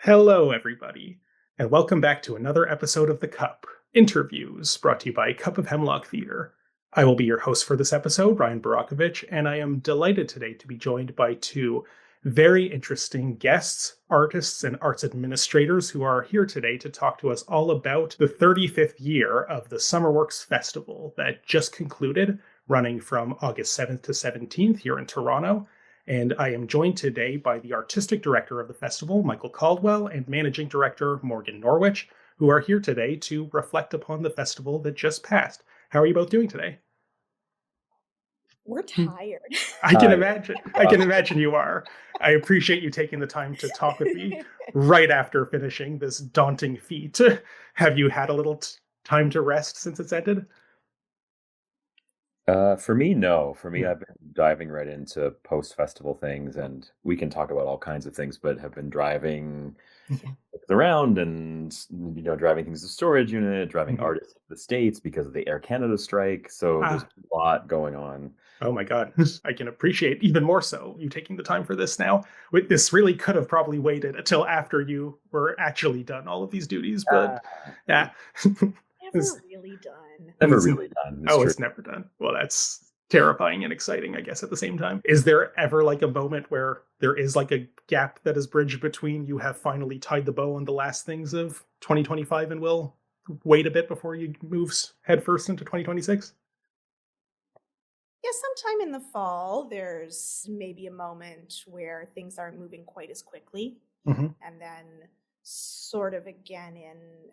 Hello, everybody, and welcome back to another episode of The Cup, Interviews, brought to you by Cup of Hemlock Theatre. I will be your host for this episode, Ryan Borochovitz, and I am delighted today to be joined by two very interesting guests, artists, and arts administrators who are here today to talk to us all about the 35th year of the SummerWorks Festival that just concluded, running from August 7th to 17th here in Toronto. And I am joined today by the artistic director of the festival, Michael Caldwell, and managing director, Morgan Norwich, who are here today to reflect upon the festival that just passed. How are you both doing today? We're tired. I can imagine. I can imagine you are. I appreciate you taking the time to talk with me right after finishing this daunting feat. Have you had a little time to rest since it's ended? For me, no. For me, I've been diving right into post-festival things, and we can talk about all kinds of things, but have been driving around and, driving things to storage unit, driving artists to the States because of the Air Canada strike. So there's a lot going on. Oh my God. I can appreciate even more so you taking the time for this now. This really could have probably waited until after you were actually done all of these duties, but yeah. Never really done. Never really done. It's never done. Well, that's terrifying and exciting, I guess, at the same time. Is there ever like a moment where there is like a gap that is bridged between you have finally tied the bow on the last things of 2025 and will wait a bit before you move headfirst into 2026? Yeah, sometime in the fall, there's maybe a moment where things aren't moving quite as quickly. And then sort of again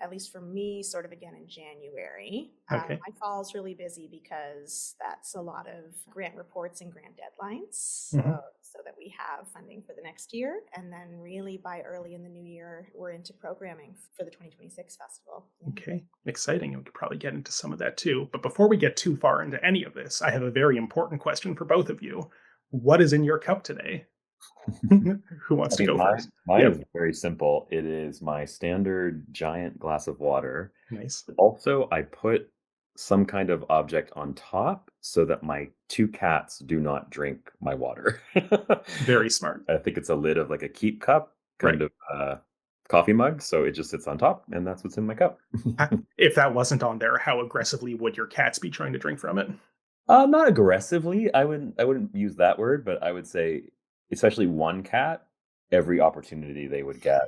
at least for me, sort of again in January. Okay. My fall is really busy because that's a lot of grant reports and grant deadlines. So that we have funding for the next year. And then really by early in the new year, we're into programming for the 2026 festival. Okay, exciting. And we could probably get into some of that too. But before we get too far into any of this, I have a very important question for both of you. What is in your cup today? Who wants to go first? Mine is very simple. It is my standard giant glass of water. Nice. Also, I put some kind of object on top so that my two cats do not drink my water. Very smart. I think it's a lid of like a keep cup kind of coffee mug. So it just sits on top, and that's what's in my cup. If that wasn't on there, how aggressively would your cats be trying to drink from it? Not aggressively. I wouldn't use that word, but I would say, especially one cat, every opportunity they would get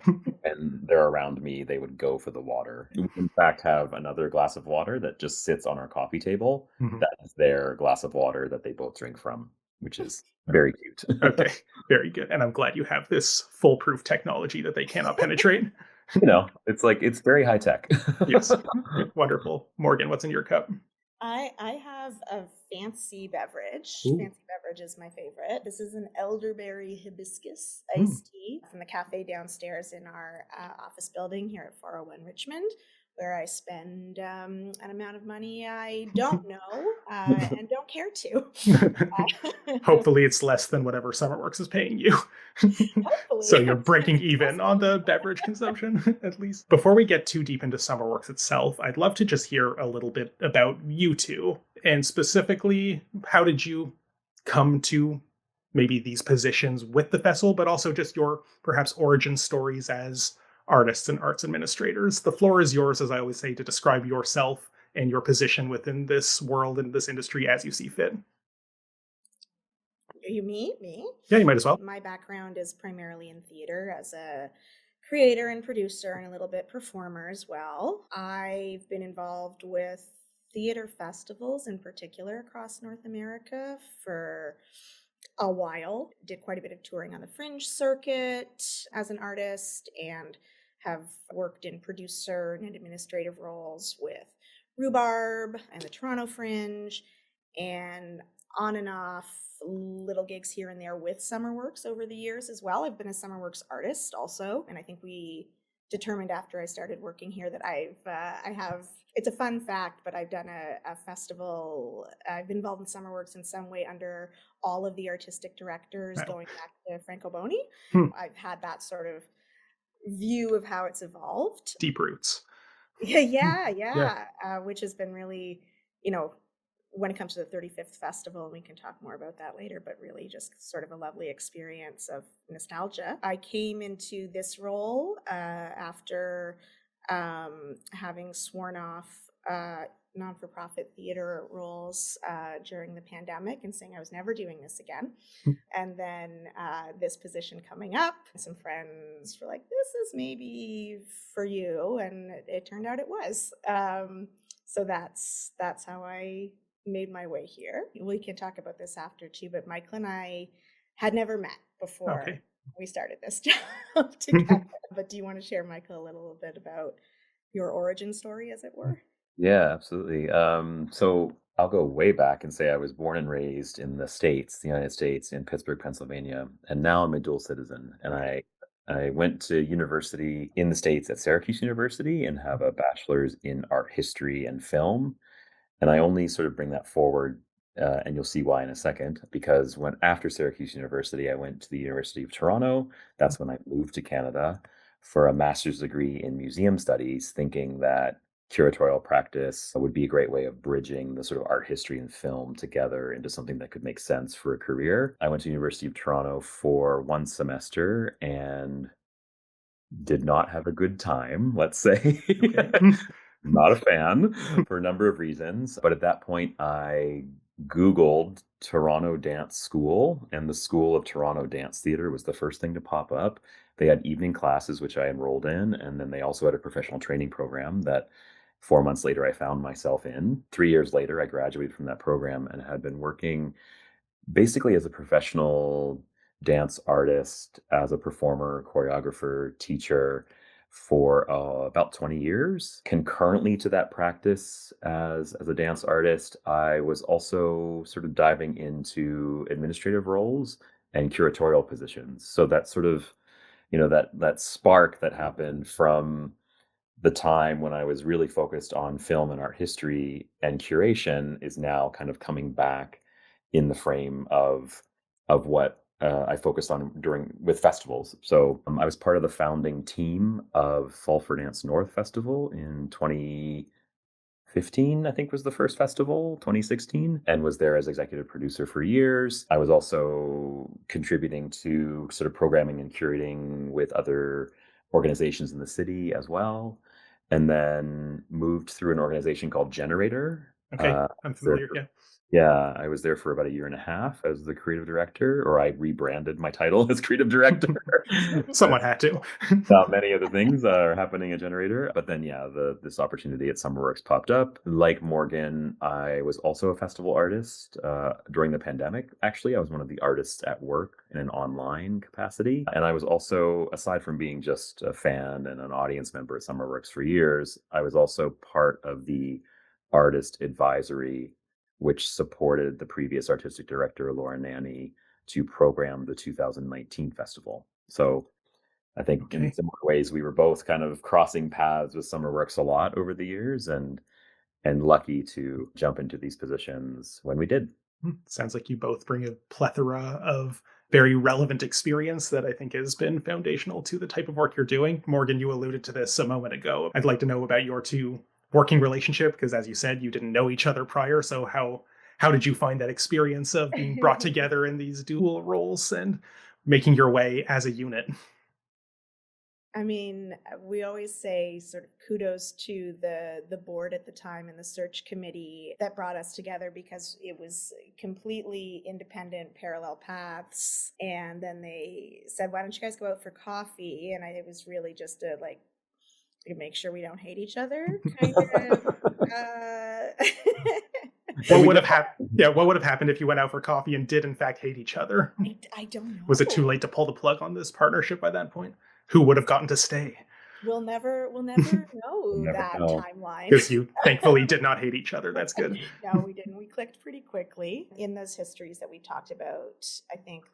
and they're around me, they would go for the water. We, in fact, have another glass of water that just sits on our coffee table. That is their glass of water that they both drink from, which is very cute. Okay, very good. And I'm glad you have this foolproof technology that they cannot penetrate. It's very high tech. Yes, wonderful. Morgan, what's in your cup? I have a fancy beverage. Ooh. Fancy beverage is my favorite. This is an elderberry hibiscus iced tea from the cafe downstairs in our office building here at 401 Richmond, where I spend an amount of money I don't know and don't care to. Hopefully it's less than whatever SummerWorks is paying you. Hopefully. So you're breaking even on the beverage consumption, at least. Before we get too deep into SummerWorks itself, I'd love to just hear a little bit about you two. And specifically, how did you come to maybe these positions with the festival, but also just your perhaps origin stories as artists and arts administrators. The floor is yours, as I always say, to describe yourself and your position within this world and this industry as you see fit. You Me? Yeah, you might as well. My background is primarily in theater as a creator and producer and a little bit performer as well. I've been involved with theater festivals in particular across North America for a while. Did quite a bit of touring on the Fringe circuit as an artist and have worked in producer and administrative roles with Rhubarb and the Toronto Fringe, and on and off little gigs here and there with SummerWorks over the years as well. I've been a SummerWorks artist also, and I think we determined after I started working here that I have, it's a fun fact, but I've done a festival. I've been involved in SummerWorks in some way under all of the artistic directors going back to Franco Boni. I've had that sort of view of how it's evolved. Deep roots. Yeah. Which has been really, when it comes to the 35th festival, we can talk more about that later, but really just sort of a lovely experience of nostalgia. I came into this role after having sworn off non-for-profit theater roles during the pandemic and saying I was never doing this again. And then this position coming up, some friends were like, this is maybe for you. And it turned out it was. So that's how I made my way here. We can talk about this after too, but Michael and I had never met before we started this job together. But do you want to share, Michael, a little bit about your origin story, as it were? Yeah, absolutely. So I'll go way back and say I was born and raised in the States, the United States, in Pittsburgh, Pennsylvania, and now I'm a dual citizen. And I went to university in the States at Syracuse University and have a bachelor's in art history and film. And I only sort of bring that forward, and you'll see why in a second, because when after Syracuse University, I went to the University of Toronto. That's when I moved to Canada for a master's degree in museum studies, thinking that curatorial practice would be a great way of bridging the sort of art history and film together into something that could make sense for a career. I went to University of Toronto for one semester and did not have a good time, let's say. Not a fan for a number of reasons. But at that point, I Googled Toronto Dance School, and the School of Toronto Dance Theatre was the first thing to pop up. They had evening classes, which I enrolled in, and then they also had a professional training program that 4 months later I found myself in. 3 years later, I graduated from that program and had been working basically as a professional dance artist, as a performer, choreographer, teacher for about 20 years. Concurrently to that practice as a dance artist, I was also sort of diving into administrative roles and curatorial positions. So that sort of, that spark that happened from the time when I was really focused on film and art history and curation is now kind of coming back in the frame of what I focused on with festivals. So I was part of the founding team of Fall for Dance North Festival in 2015, I think was the first festival, 2016, and was there as executive producer for years. I was also contributing to sort of programming and curating with other organizations in the city as well. And then moved through an organization called Generator. Okay, I'm familiar, yeah. Yeah, I was there for about a year and a half as the creative director, or I rebranded my title as creative director. Someone had to. Not many other things are happening at Generator. But then, yeah, this opportunity at SummerWorks popped up. Like Morgan, I was also a festival artist during the pandemic. Actually, I was one of the artists at work in an online capacity. And I was also, aside from being just a fan and an audience member at SummerWorks for years, I was also part of the artist advisory, which supported the previous artistic director, Laura Nanny, to program the 2019 festival. So I think in similar ways, we were both kind of crossing paths with SummerWorks a lot over the years and lucky to jump into these positions when we did. Sounds like you both bring a plethora of very relevant experience that I think has been foundational to the type of work you're doing. Morgan, you alluded to this a moment ago. I'd like to know about your two working relationship, because as you said, you didn't know each other prior. So how did you find that experience of being brought together in these dual roles and making your way as a unit? I mean, we always say sort of kudos to the board at the time and the search committee that brought us together, because it was completely independent, parallel paths. And then they said, why don't you guys go out for coffee? And it was really just to make sure we don't hate each other, kind of. What would have happened? Yeah, what would have happened if you went out for coffee and did in fact hate each other? I don't know. Was it too late to pull the plug on this partnership by that point? Who would have gotten to stay? We'll never know that timeline. Because you thankfully did not hate each other. That's good. No, we didn't. We clicked pretty quickly. In those histories that we talked about, I think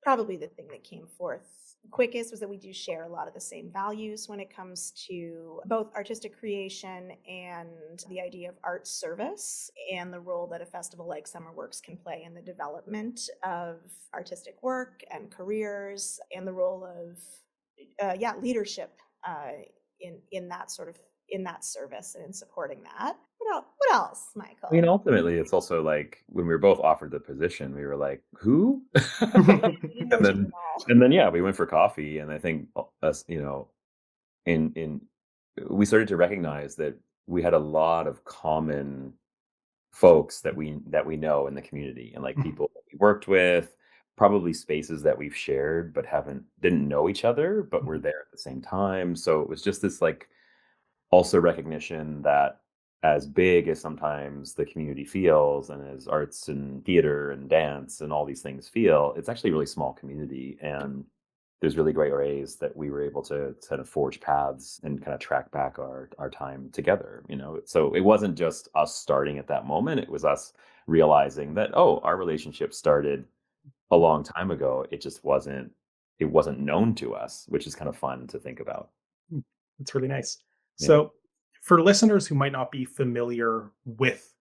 probably the thing that came forth quickest was that we do share a lot of the same values when it comes to both artistic creation and the idea of art service and the role that a festival like SummerWorks can play in the development of artistic work and careers, and the role of leadership in that service and in supporting that. What else, Michael? I mean, ultimately, it's also like when we were both offered the position, we were like, "Who?" And then, yeah, we went for coffee, and I think us, in we started to recognize that we had a lot of common folks that we know in the community, and like people that we worked with, probably spaces that we've shared but didn't know each other, but were there at the same time. So it was just this like also recognition that as big as sometimes the community feels, and as arts and theater and dance and all these things feel, it's actually a really small community. And there's really great ways that we were able to kind of forge paths and kind of track back our time together, So it wasn't just us starting at that moment. It was us realizing that, oh, our relationship started a long time ago. It wasn't known to us, which is kind of fun to think about. That's really nice. Yeah. So for listeners who might not be familiar with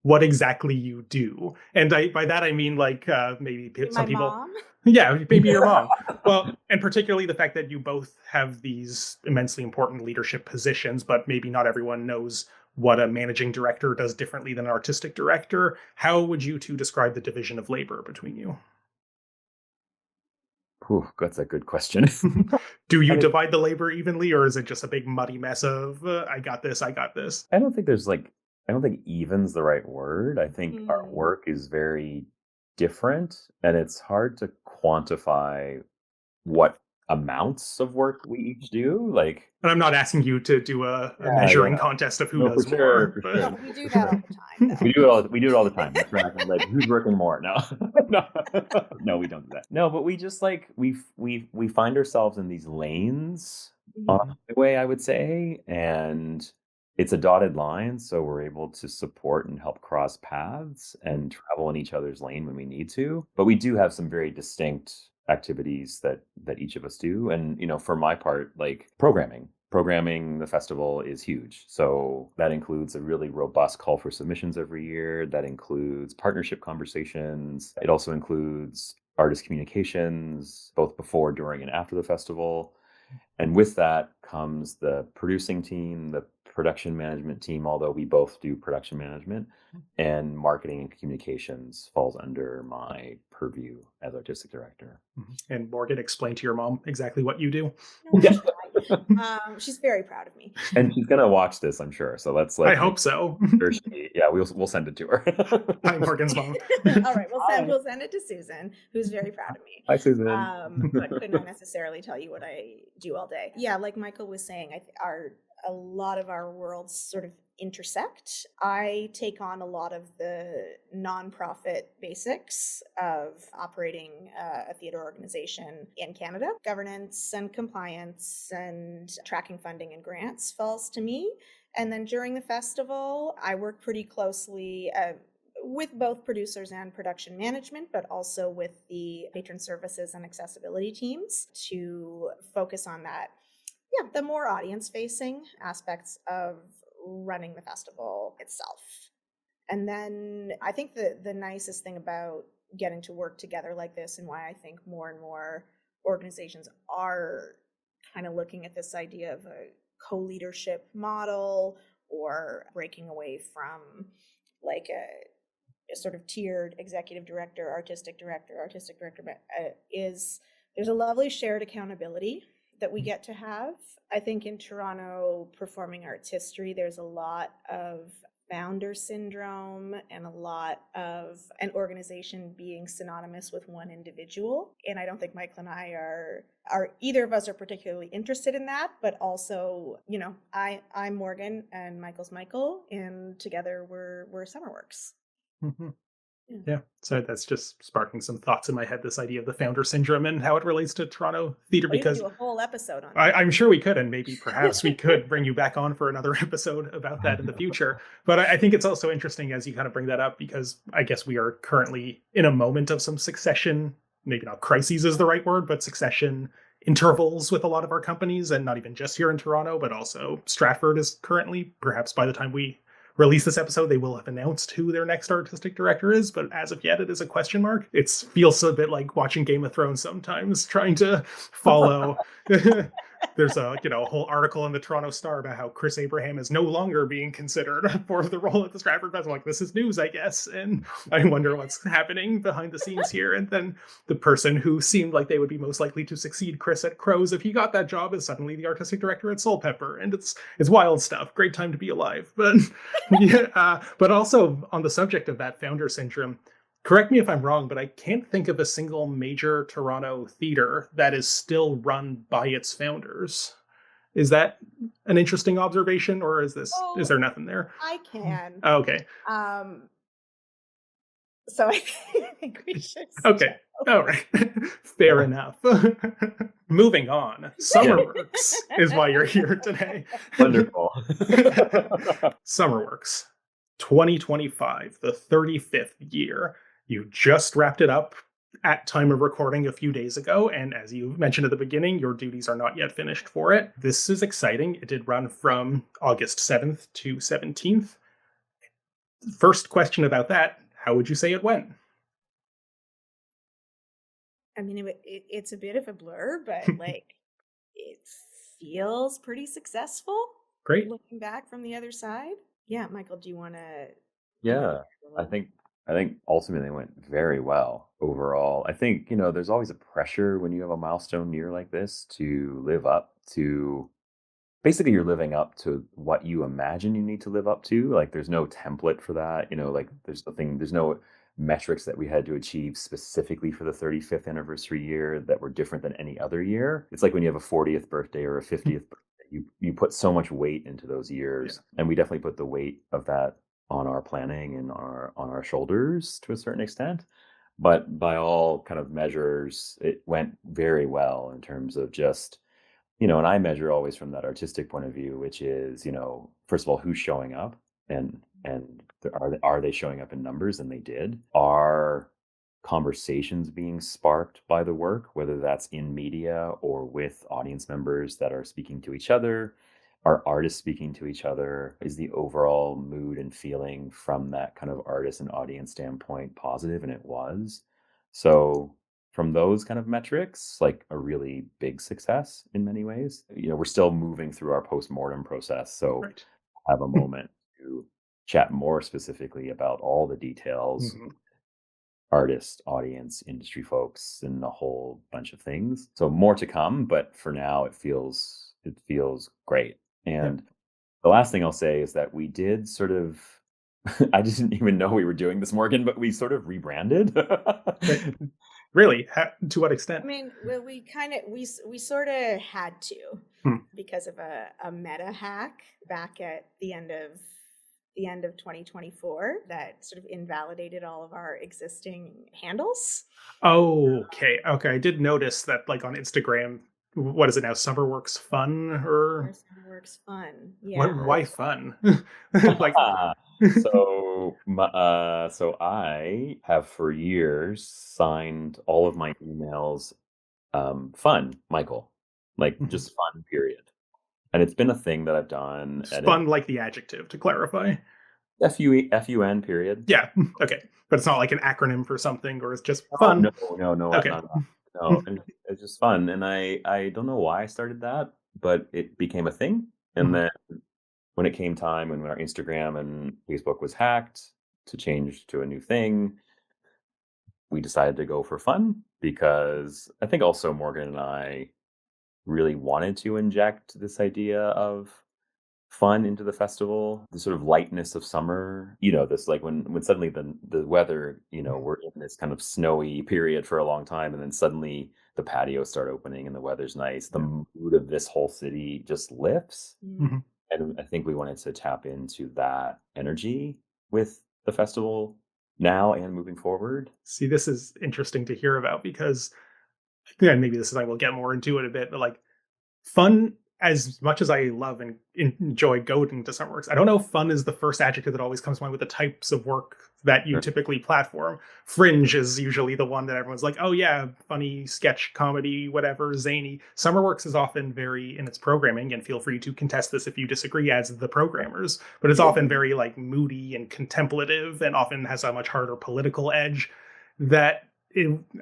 what exactly you do, and by that I mean like maybe some people, mom? Yeah, maybe your mom. Well, and particularly the fact that you both have these immensely important leadership positions, but maybe not everyone knows what a managing director does differently than an artistic director. How would you two describe the division of labor between you? Whew, that's a good question. Do you divide the labor evenly, or is it just a big muddy mess of I got this? I don't think even's the right word. I think our work is very different, and it's hard to quantify what amounts of work we each do. Like, and I'm not asking you to do a measuring contest of who does more. For sure. We do that all the time. We do it all the time. That's right. Like, who's working more? No, no, we don't do that. No, but we just like we find ourselves in these lanes on the way, I would say, and it's a dotted line, so we're able to support and help cross paths and travel in each other's lane when we need to. But we do have some very distinct activities that each of us do. And, for my part, like programming the festival is huge. So that includes a really robust call for submissions every year. That includes partnership conversations. It also includes artist communications, both before, during, and after the festival. And with that comes the producing team, the production management team, although we both do production management, and marketing and communications falls under my purview as artistic director. And Morgan, explain to your mom exactly what you do. She's very proud of me. And she's going to watch this, I'm sure. So let's I hope so. We'll send it to her. Hi, Morgan's mom. All right, we'll send it to Susan, who's very proud of me. Hi, Susan. But could not necessarily tell you what I do all day. Yeah, like Michael was saying, a lot of our worlds sort of intersect. I take on a lot of the nonprofit basics of operating a theater organization in Canada. Governance and compliance and tracking funding and grants falls to me. And then during the festival, I work pretty closely with both producers and production management, but also with the patron services and accessibility teams to focus on that. Yeah, the more audience-facing aspects of running the festival itself. And then I think the nicest thing about getting to work together like this, and why I think more and more organizations are kind of looking at this idea of a co-leadership model, or breaking away from like a sort of tiered executive director, artistic director, is there's a lovely shared accountability that we get to have. I think in Toronto performing arts history, there's a lot of founder syndrome and a lot of an organization being synonymous with one individual. And I don't think Michael and I are either of us are particularly interested in that, but also, I'm Morgan and Michael's Michael, and together we're SummerWorks. Mm-hmm. Yeah, so that's just sparking some thoughts in my head, this idea of the founder syndrome and how it relates to Toronto theater. Because we could do a whole episode on that. I'm sure we could, and maybe perhaps we could bring you back on for another episode about that in the future. But I think it's also interesting as you kind of bring that up, because I guess we are currently in a moment of some succession, maybe not crises is the right word, but succession intervals with a lot of our companies, and not even just here in Toronto, but also Stratford is currently, perhaps by the time we release this episode, they will have announced who their next artistic director is, but as of yet, it is a question mark. It feels a bit like watching Game of Thrones sometimes, trying to follow there's a whole article in the Toronto Star about how Chris Abraham is no longer being considered for the role at the Stratford Festival. Like, this is news, I guess, and I wonder what's happening behind the scenes here. And then the person who seemed like they would be most likely to succeed Chris at Crows if he got that job is suddenly the artistic director at Soulpepper, and it's wild stuff. Great time to be alive. But yeah, but also on the subject of that founder syndrome. Correct me if I'm wrong, but I can't think of a single major Toronto theater that is still run by its founders. Is that an interesting observation, or is there nothing there? I can. Okay. So I think we should. Okay. All right. Fair enough. Moving on. SummerWorks is why you're here today. Wonderful. SummerWorks 2025, the 35th year. You just wrapped it up at time of recording a few days ago, and as you mentioned at the beginning, your duties are not yet finished for it. This is exciting. It did run from August 7th to 17th. First question about that, how would you say it went? I mean, it's a bit of a blur, but like, it feels pretty successful. Great. Looking back from the other side. Yeah, Michael, do you want to? Yeah, I think ultimately it went very well overall. I think, there's always a pressure when you have a milestone year like this to live up to, basically you're living up to what you imagine you need to live up to. Like, there's no template for that, like there's no metrics that we had to achieve specifically for the 35th anniversary year that were different than any other year. It's like when you have a 40th birthday or a 50th birthday, you put so much weight into those years. And we definitely put the weight of that on our planning and on our shoulders to a certain extent. But by all kind of measures, it went very well in terms of just, and I measure always from that artistic point of view, which is, first of all, who's showing up, and are they showing up in numbers? And they did. Are conversations being sparked by the work, whether that's in media or with audience members that are speaking to each other? Are artists speaking to each other? Is the overall mood and feeling from that kind of artist and audience standpoint positive? And it was. So from those kind of metrics, like a really big success in many ways. We're still moving through our post-mortem process. So have a moment to chat more specifically about all the details, artist, audience, industry folks, and a whole bunch of things. So more to come, but for now it feels great. And the last thing I'll say is that we did sort of, I didn't even know we were doing this, Morgan, but we sort of rebranded. Really? To what extent? I mean, well, we sort of had to because of a meta hack back at the end of 2024 that sort of invalidated all of our existing handles. Oh, okay. I did notice that, like, on Instagram, what is it now? SummerWorks Fun or SummerWorks Fun? Yeah. Why fun? Like, so I have for years signed all of my emails, fun, Michael, like just fun, period. And it's been a thing that I've done. Fun, like the adjective, to clarify. FUN, period. Yeah. Okay. But it's not like an acronym for something, or it's just fun. No. Okay. No, it's just fun. And I don't know why I started that, but it became a thing. And then when it came time, when our Instagram and Facebook was hacked to change to a new thing, we decided to go for fun, because I think also Morgan and I really wanted to inject this idea of fun into the festival, the sort of lightness of summer, this, like when suddenly the weather, we're in this kind of snowy period for a long time, and then suddenly the patios start opening and the weather's nice, the mood of this whole city just lifts. And I think we wanted to tap into that energy with the festival now and moving forward. See, this is interesting to hear about, because maybe this is, I will get more into it a bit, but like, fun, as much as I love and enjoy going to SummerWorks, I don't know if fun is the first adjective that always comes to mind with the types of work that you typically platform. Fringe is usually the one that everyone's like, oh yeah, funny, sketch, comedy, whatever, zany. SummerWorks is often very, in its programming, and feel free to contest this if you disagree as the programmers, but it's often very like moody and contemplative, and often has a much harder political edge that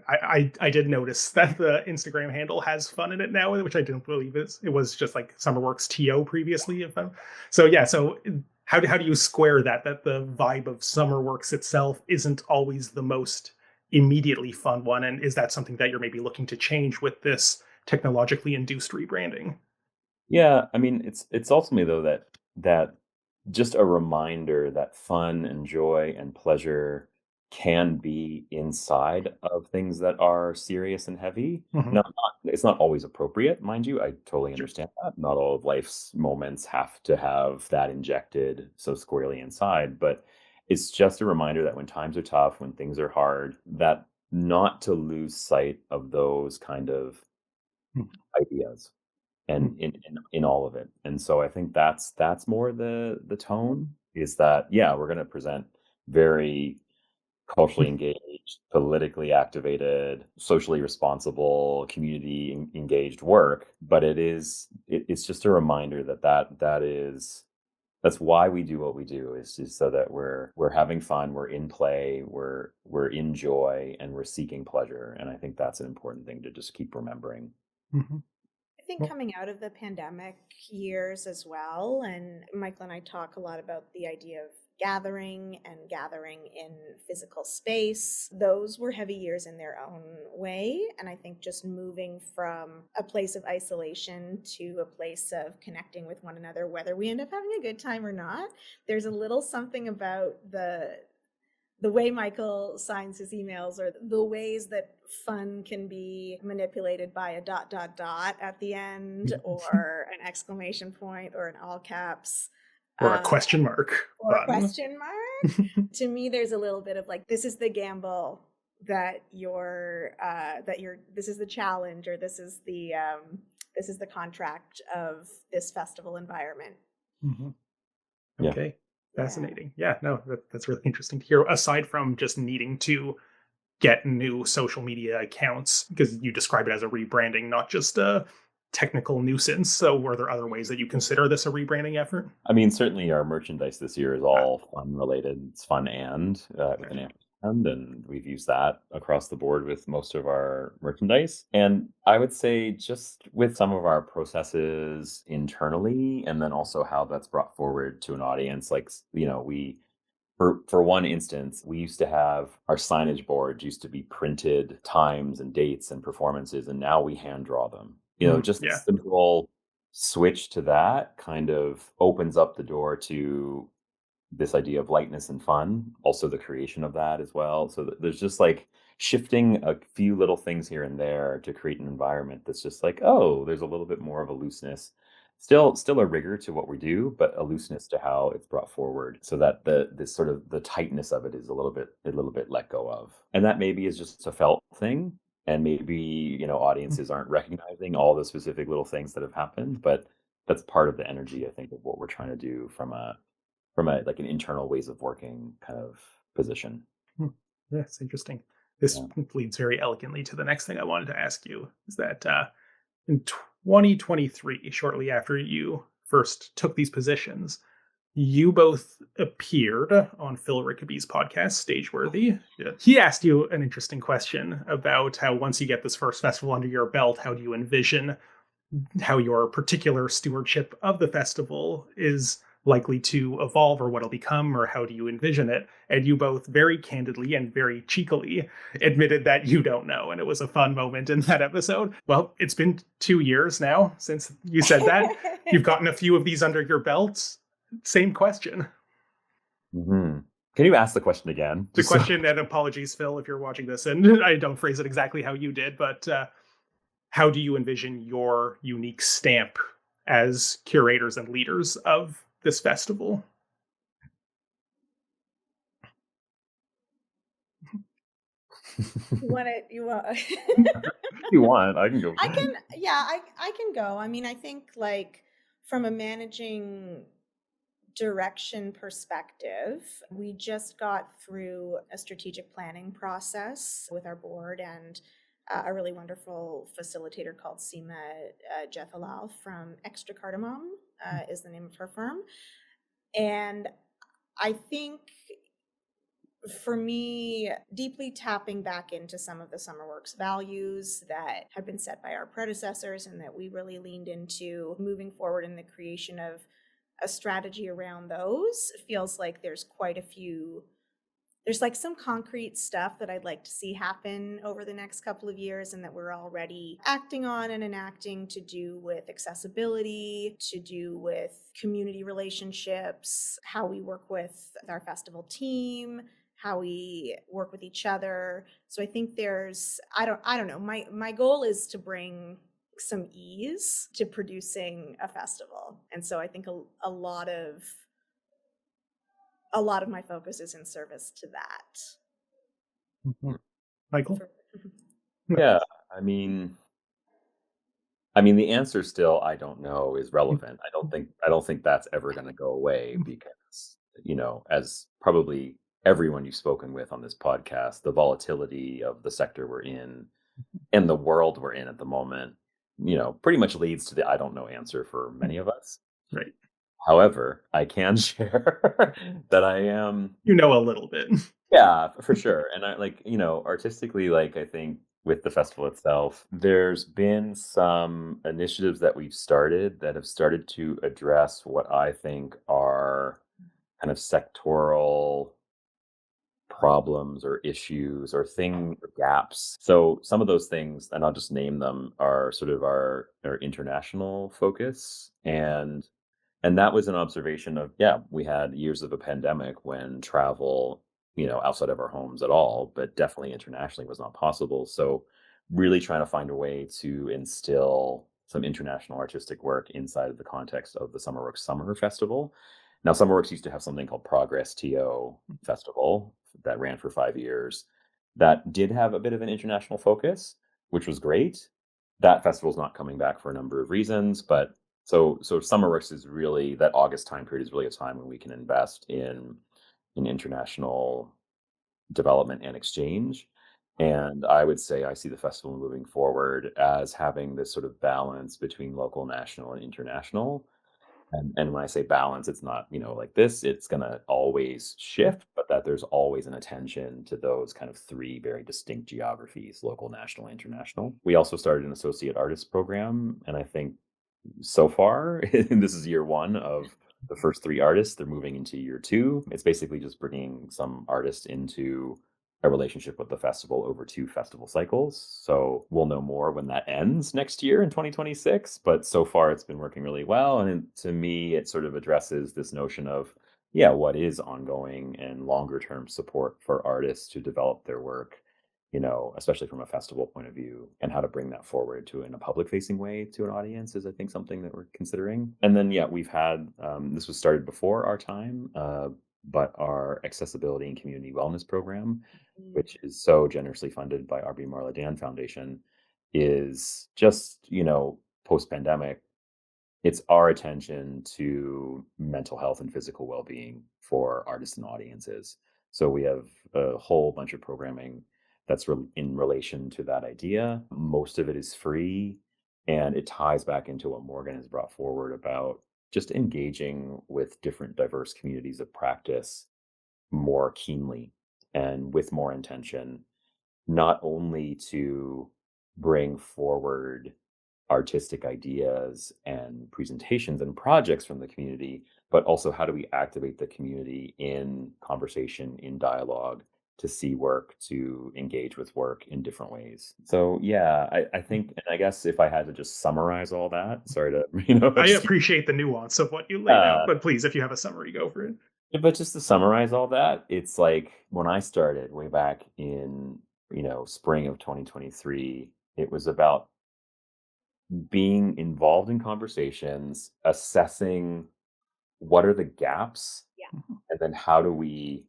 I did notice that the Instagram handle has fun in it now, which I didn't believe it was just like SummerWorks TO previously. So how do you square that the vibe of SummerWorks itself isn't always the most immediately fun one, and is that something that you're maybe looking to change with this technologically induced rebranding? Yeah, I mean, it's ultimately though that just a reminder that fun and joy and pleasure can be inside of things that are serious and heavy. Mm-hmm. Now, it's not always appropriate, mind you. I totally Sure. understand that. Not all of life's moments have to have that injected so squarely inside, but it's just a reminder that when times are tough, when things are hard, that not to lose sight of those kind of ideas Mm-hmm. and in all of it. And so I think that's more the tone is that, yeah, we're going to present very culturally engaged, politically activated, socially responsible, community engaged work, but it's just a reminder that's why we do what we do, is just so that we're having fun, we're in play, we're in joy, and we're seeking pleasure. And I think that's an important thing to just keep remembering. Mm-hmm. I think Well, coming out of the pandemic years as well, and Michael and I talk a lot about the idea of gathering and gathering in physical space. Those were heavy years in their own way. And I think just moving from a place of isolation to a place of connecting with one another, whether we end up having a good time or not, there's a little something about the way Michael signs his emails, or the ways that fun can be manipulated by a ... at the end, or an exclamation point, or an all caps, or a question mark. or a Fun. question mark. To me, there's a little bit of like, this is the gamble that this is the challenge, or this is the contract of this festival environment. Mm-hmm. Yeah. Okay. Fascinating. Yeah, no, that's really interesting to hear. Aside from just needing to get new social media accounts, because you describe it as a rebranding, not just a technical nuisance. So, were there other ways that you consider this a rebranding effort? I mean, certainly our merchandise this year is all fun related. It's fun and with an and we've used that across the board with most of our merchandise. And I would say just with some of our processes internally, and then also how that's brought forward to an audience, like we for one instance, we used to have our signage boards used to be printed times and dates and performances, and now we hand draw them. Just a Yeah. simple switch to that kind of opens up the door to this idea of lightness and fun, also the creation of that as well. So there's just like shifting a few little things here and there to create an environment that's just like, oh, there's a little bit more of a looseness. Still a rigor to what we do, but a looseness to how it's brought forward, so that this sort of the tightness of it is a little bit let go of. And that maybe is just a felt thing. And maybe, audiences aren't recognizing all the specific little things that have happened, but that's part of the energy, I think, of what we're trying to do from a like an internal ways of working kind of position. Hmm. That's interesting. This Yeah. leads very elegantly to the next thing I wanted to ask you, is that in 2023, shortly after you first took these positions, you both appeared on Phil Rickaby's podcast, Stageworthy. Yeah. He asked you an interesting question about how once you get this first festival under your belt, how do you envision how your particular stewardship of the festival is likely to evolve, or what it'll become, or how do you envision it? And you both very candidly and very cheekily admitted that you don't know. And it was a fun moment in that episode. Well, it's been 2 years now since you said that. You've gotten a few of these under your belts. Same question. Hmm. Can you ask the question again? The question, and apologies, Phil, if you're watching this, and I don't phrase it exactly how you did, but how do you envision your unique stamp as curators and leaders of this festival? You want If you want, I can go. I can go. I mean, I think like from a managing direction perspective, we just got through a strategic planning process with our board, and a really wonderful facilitator called Seema Jethalal from Extra Cardamom is the name of her firm. And I think For me, deeply tapping back into some of the SummerWorks values that have been set by our predecessors and that we really leaned into moving forward in the creation of a strategy around those. It feels like there's like some concrete stuff that I'd like to see happen over the next couple of years and that we're already acting on and enacting, to do with accessibility, to do with community relationships, how we work with our festival team, how we work with each other. So I think I don't know. My goal is to bring some ease to producing a festival. And so I think a lot of my focus is in service to that. Mm-hmm. Michael? Yeah, I mean, the answer still, I don't know, is relevant. I don't think that's ever going to go away because, as probably everyone you've spoken with on this podcast, the volatility of the sector we're in and the world we're in at the moment, pretty much leads to the I don't know answer for many of us. Right. However, I can share that I am, a little bit. yeah, for sure. And I artistically, I think with the festival itself, there's been some initiatives that we've started that have started to address what I think are kind of sectoral problems or issues or gaps. So some of those things, and I'll just name them, are sort of our international focus. And that was an observation of, we had years of a pandemic when travel, outside of our homes at all, but definitely internationally was not possible. So really trying to find a way to instill some international artistic work inside of the context of the SummerWorks Summer Festival. Now, SummerWorks used to have something called Progress TO Festival that ran for 5 years that did have a bit of an international focus, which was great. That festival's not coming back for a number of reasons, but so SummerWorks is really, that August time period is really a time when we can invest in international development and exchange. And I would say I see the festival moving forward as having this sort of balance between local, national, and international. And when I say balance, it's not, like this, it's going to always shift, but that there's always an attention to those kind of three very distinct geographies: local, national, international. We also started an associate artist program. And I think so far, and this is year one of the first 3 artists, they're moving into year 2. It's basically just bringing some artists into a relationship with the festival over 2 festival cycles. So we'll know more when that ends next year in 2026. But so far, it's been working really well. And to me, it sort of addresses this notion of, what is ongoing and longer term support for artists to develop their work, especially from a festival point of view, and how to bring that forward in a public facing way to an audience is, I think, something that we're considering. And then, we've had, this was started before our time, but our accessibility and community wellness program, which is so generously funded by RB Marla Dan Foundation, is just, post-pandemic, it's our attention to mental health and physical well-being for artists and audiences. So we have a whole bunch of programming that's in relation to that idea. Most of it is free, and it ties back into what Morgan has brought forward about just engaging with different diverse communities of practice more keenly and with more intention, not only to bring forward artistic ideas and presentations and projects from the community, but also how do we activate the community in conversation, in dialogue, to see work, to engage with work in different ways. So I think, and I guess if I had to just summarize all that, sorry to, I appreciate the nuance of what you laid out, but please, if you have a summary, go for it. But just to summarize all that, it's like when I started way back in, spring of 2023, it was about being involved in conversations, assessing what are the gaps, and then how do we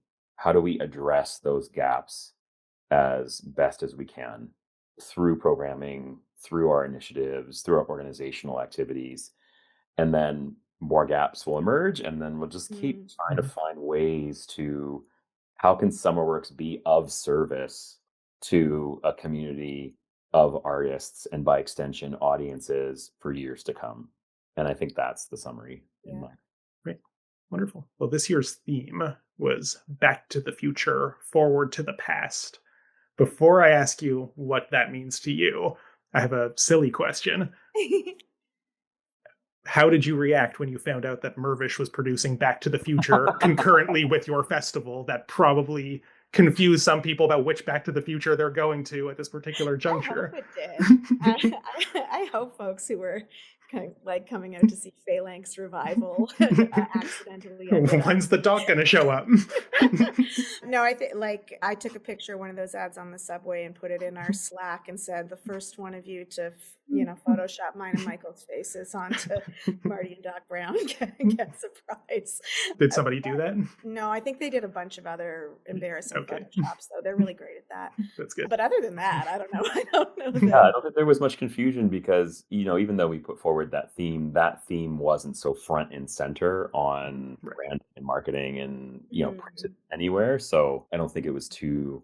address those gaps as best as we can through programming, through our initiatives, through our organizational activities. And then more gaps will emerge, and then we'll just keep trying to find ways to, how can SummerWorks be of service to a community of artists and by extension audiences for years to come. And I think that's the summary in mind. Great. Wonderful. Well, this year's theme was Back to the Future, Forward to the Past. Before I ask you what that means to you, I have a silly question. How did you react when you found out that Mirvish was producing Back to the Future concurrently with your festival? That probably confused some people about which Back to the Future they're going to at this particular juncture. I hope it did. I hope folks who were coming out to see Phalanx Revival accidentally. When's the doc gonna show up? No, I think I took a picture of one of those ads on the subway and put it in our Slack and said the first one of you to Photoshop mine and Michael's faces onto Marty and Doc Brown gets a prize. Did somebody do that? No, I think they did a bunch of other embarrassing Photoshops, though. They're really great at that. That's good. But other than that, I don't know. Yeah, I don't think there was much confusion because, even though we put forward that theme wasn't so front and center on brand and marketing and, printed anywhere. So I don't think it was too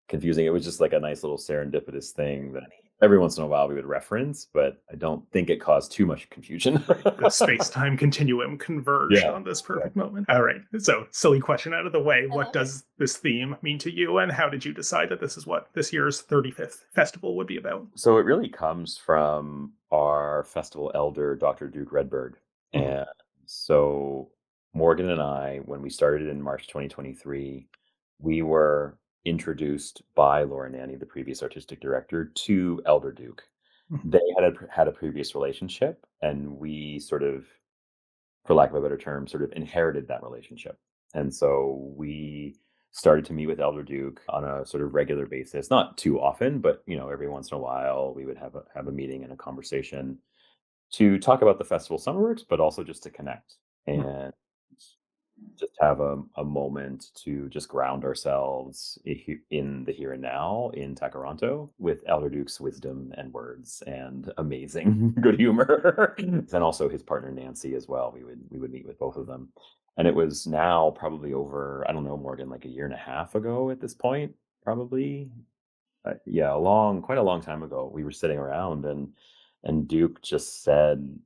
confusing. It was just like a nice little serendipitous thing that every once in a while we would reference, but I don't think it caused too much confusion. The space-time continuum converged on this perfect moment. All right. So, silly question out of the way. What does this theme mean to you, and how did you decide that this is what this year's 35th festival would be about? So it really comes from our festival elder, Dr. Duke Redberg. And so Morgan and I, when we started in March 2023, we were introduced by Laura Nanny, the previous artistic director, to Elder Duke. They had a previous relationship, and we sort of, for lack of a better term, sort of inherited that relationship. And so we started to meet with Elder Duke on a sort of regular basis, not too often, but every once in a while we would have a meeting and a conversation to talk about the festival SummerWorks, but also just to connect and just have a moment to just ground ourselves in the here and now in Takaranto with Elder Duke's wisdom and words and amazing good humor. And also his partner Nancy as well. We would meet with both of them. And it was now probably over, I don't know, Morgan, like a year and a half ago at this point, probably. Quite a long time ago. We were sitting around and Duke just said,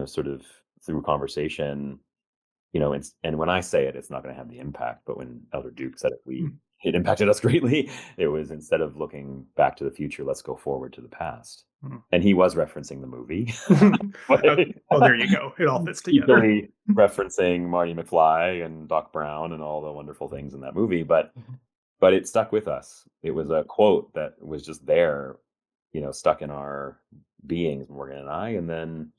sort of through conversation, and when I say it, it's not going to have the impact. But when Elder Duke said it impacted us greatly. It was, instead of looking back to the future, let's go forward to the past. And he was referencing the movie. Well, there you go. It all fits together. Referencing Marty McFly and Doc Brown and all the wonderful things in that movie. But it stuck with us. It was a quote that was just there, stuck in our beings, Morgan and I. And then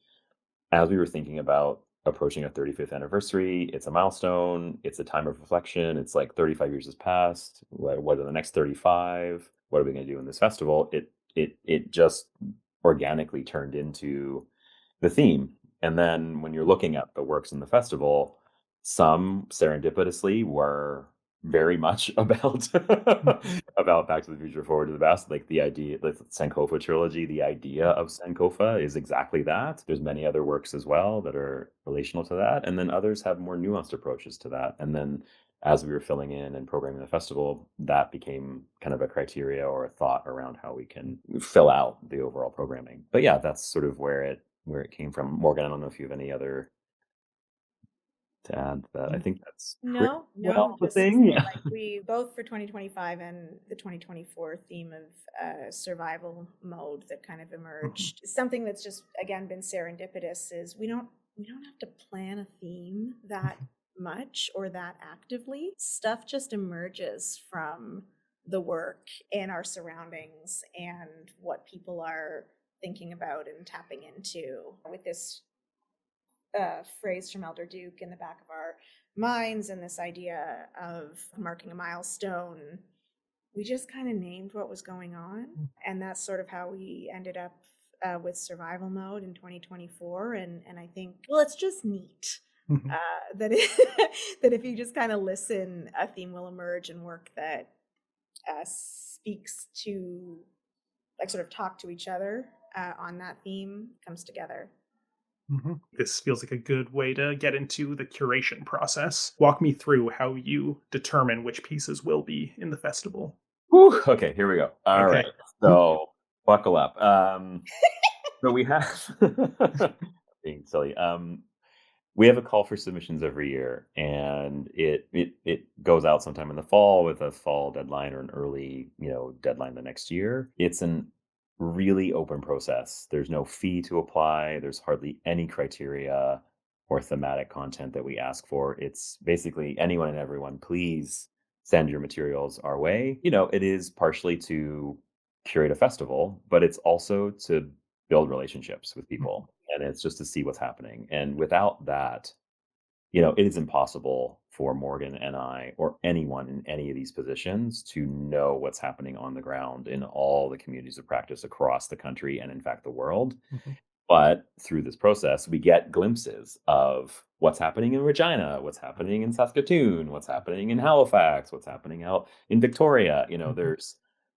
as we were thinking about approaching a 35th anniversary, it's a milestone, it's a time of reflection, it's like 35 years has passed, what are the next 35, what are we going to do in this festival? It just organically turned into the theme. And then when you're looking at the works in the festival, some serendipitously were very much about Back to the Future, Forward to the Past. Like the idea, the Sankofa trilogy, the idea of Sankofa is exactly that. There's many other works as well that are relational to that, and then others have more nuanced approaches to that. And then as we were filling in and programming the festival, that became kind of a criteria or a thought around how we can fill out the overall programming. But yeah, that's sort of where it came from. Morgan, I don't know if you have any other to add that. I think that's no the thing. Like we both, for 2025 and the 2024 theme of survival mode that kind of emerged. Something that's just again been serendipitous is we don't have to plan a theme that much or that actively. Stuff just emerges from the work and our surroundings and what people are thinking about and tapping into. With this phrase from Elder Duke in the back of our minds and this idea of marking a milestone, we just kind of named what was going on. And that's sort of how we ended up with survival mode in 2024. And I think, well, it's just neat that if you just kind of listen, a theme will emerge and work that speaks to, like, sort of talk to each other on that theme comes together. This feels like a good way to get into the curation process. Walk me through how you determine which pieces will be in the festival. Whew, okay, here we go. All right. So buckle up. So we have being silly. We have a call for submissions every year, and it goes out sometime in the fall with a fall deadline or an early, deadline the next year. It's an really open process. There's no fee to apply. There's hardly any criteria or thematic content that we ask for. It's basically anyone and everyone, please send your materials our way. It is partially to curate a festival, but it's also to build relationships with people. And it's just to see what's happening. And without that, it is impossible for Morgan and I or anyone in any of these positions to know what's happening on the ground in all the communities of practice across the country and in fact the world. Mhm. But through this process, we get glimpses of what's happening in Regina, what's happening in Saskatoon, what's happening in Halifax, what's happening out in Victoria. There's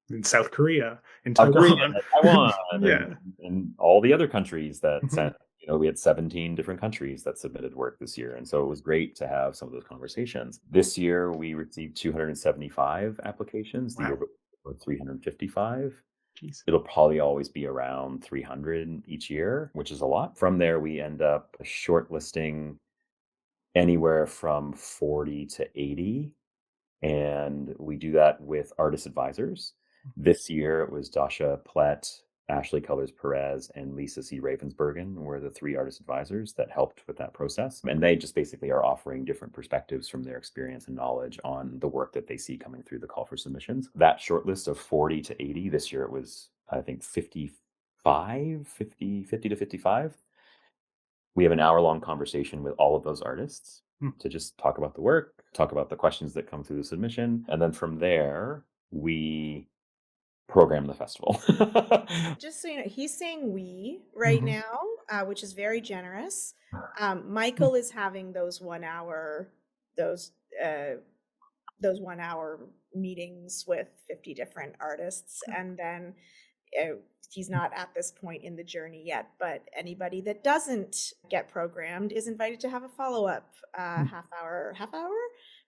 In South Korea, in South Korea, Taiwan. Taiwan, Yeah. and all the other countries that Mhm. sent. We had 17 different countries that submitted work this year, and so it was great to have some of those conversations. This year, we received 275 applications. The year Wow. before, 355. Jeez. It'll probably always be around 300 each year, which is a lot. From there, we end up shortlisting anywhere from 40 to 80. And we do that with artist advisors. This year it was Dasha Plett, Ashley Colors Perez, and Lisa C. Ravensbergen were the three artist advisors that helped with that process. And they just basically are offering different perspectives from their experience and knowledge on the work that they see coming through the call for submissions. That short list of 40 to 80, this year it was, I think, 50 to 55. We have an hour-long conversation with all of those artists Hmm. to just talk about the work, talk about the questions that come through the submission, and then from there, we program the festival. Just so you know, he's saying we right Mhm. now, which is very generous. Michael is having those 1 hour, those uh, those 1 hour meetings with 50 different artists, and then he's not at this point in the journey yet, but anybody that doesn't get programmed is invited to have a follow-up half hour